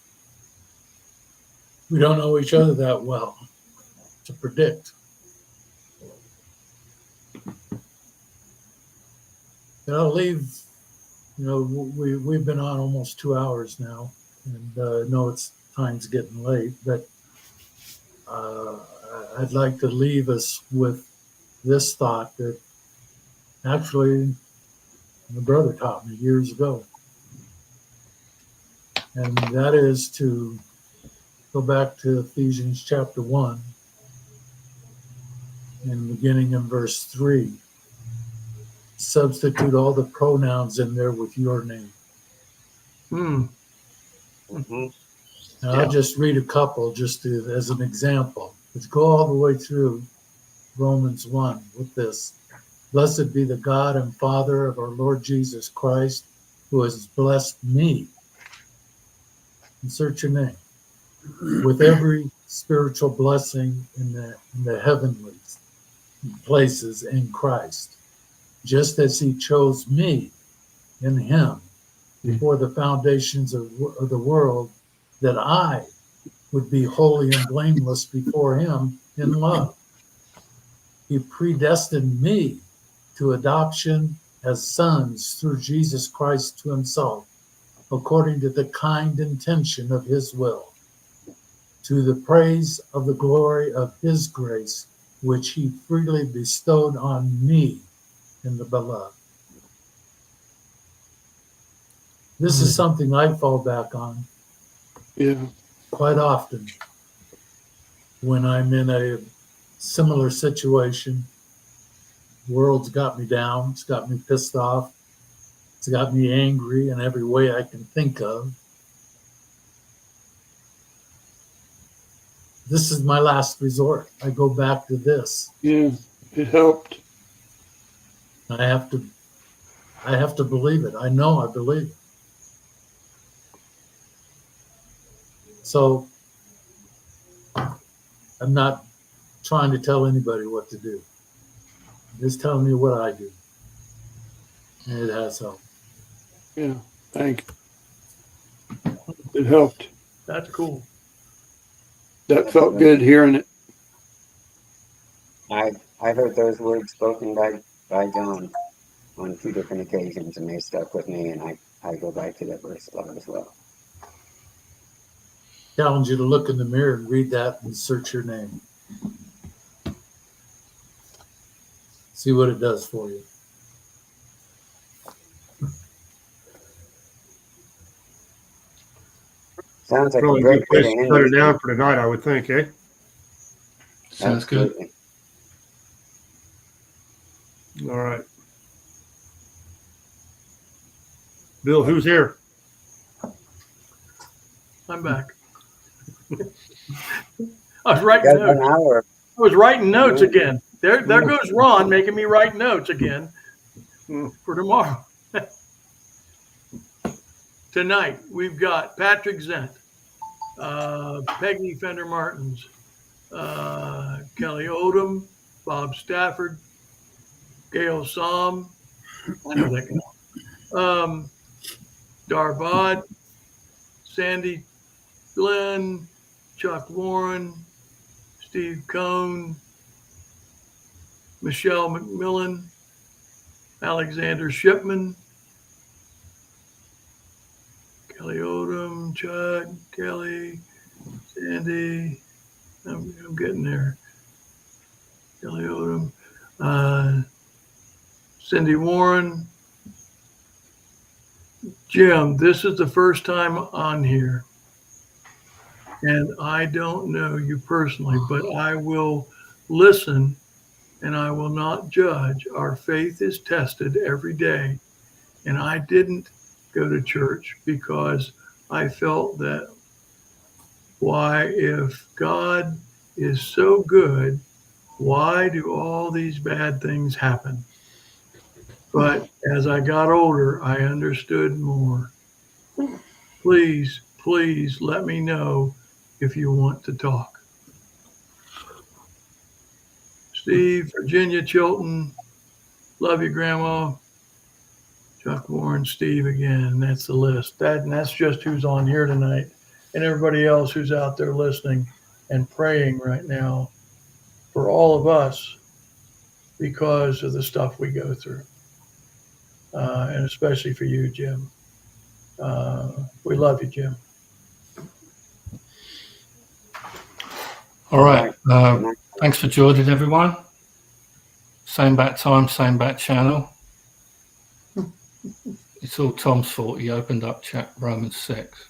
We don't know each other that well to predict. And I'll leave, we've been on almost 2 hours now, and I know time's getting late, but I'd like to leave us with this thought that actually my brother taught me years ago. And that is to go back to Ephesians chapter 1 and beginning in verse 3. Substitute all the pronouns in there with your name. Mhm. Now, I'll just read a couple just as an example. Let's go all the way through Romans 1 with this. Blessed be the God and Father of our Lord Jesus Christ, who has blessed me. Insert your name. With every spiritual blessing in the heavenly places in Christ, just as he chose me in him before the foundations of the world, that I would be holy and blameless before him in love. He predestined me to adoption as sons through Jesus Christ to himself, according to the kind intention of his will, to the praise of the glory of his grace, which he freely bestowed on me in the beloved. This is something I fall back on quite often when I'm in a similar situation. The world's got me down, it's got me pissed off, it's got me angry in every way I can think of. This is my last resort. I go back to this. Yeah, it helped. I have to believe it. I know I believe it. So I'm not trying to tell anybody what to do. I'm just telling you what I do. And it has helped. Yeah, thank you. It helped. That's cool. That felt good hearing it. I've heard those words spoken by John on 2 different occasions, and they stuck with me, and I go back to that verse a lot as well. Challenge you to look in the mirror and read that and search your name. See what it does for you. Sounds like Probably a a great good place way to to end cut it this. down for tonight, I would think, eh? Sounds good. Absolutely. All right. Bill, who's here? I'm back. I was writing Got an notes. hour. I was writing notes again. There goes Ron making me write notes again for tomorrow. Tonight, we've got Patrick Zent, Peggy Fender Martins, Kelly Odom, Bob Stafford, Gail Somm, I know that guy, Darbod, Sandy Glenn, Chuck Warren, Steve Cohn, Michelle McMillan, Alexander Shipman, Kelly Odom, Chuck, Kelly, Sandy. I'm getting there. Kelly Odom, Cindy Warren. Jim, this is the first time on here, and I don't know you personally, but I will listen and I will not judge. Our faith is tested every day. And I didn't go to church because I felt that, why, if God is so good, why do all these bad things happen? But as I got older, I understood more. Please, please let me know if you want to talk. Steve, Virginia Chilton, love you, Grandma. Chuck Warren, Steve again. That's the list. And that's just who's on here tonight, and everybody else who's out there listening and praying right now for all of us because of the stuff we go through, and especially for you, Jim. We love you, Jim. All right. Thanks for joining, everyone. Same bat time, same bat channel. It's all Tom's fault. He opened up Romans 6.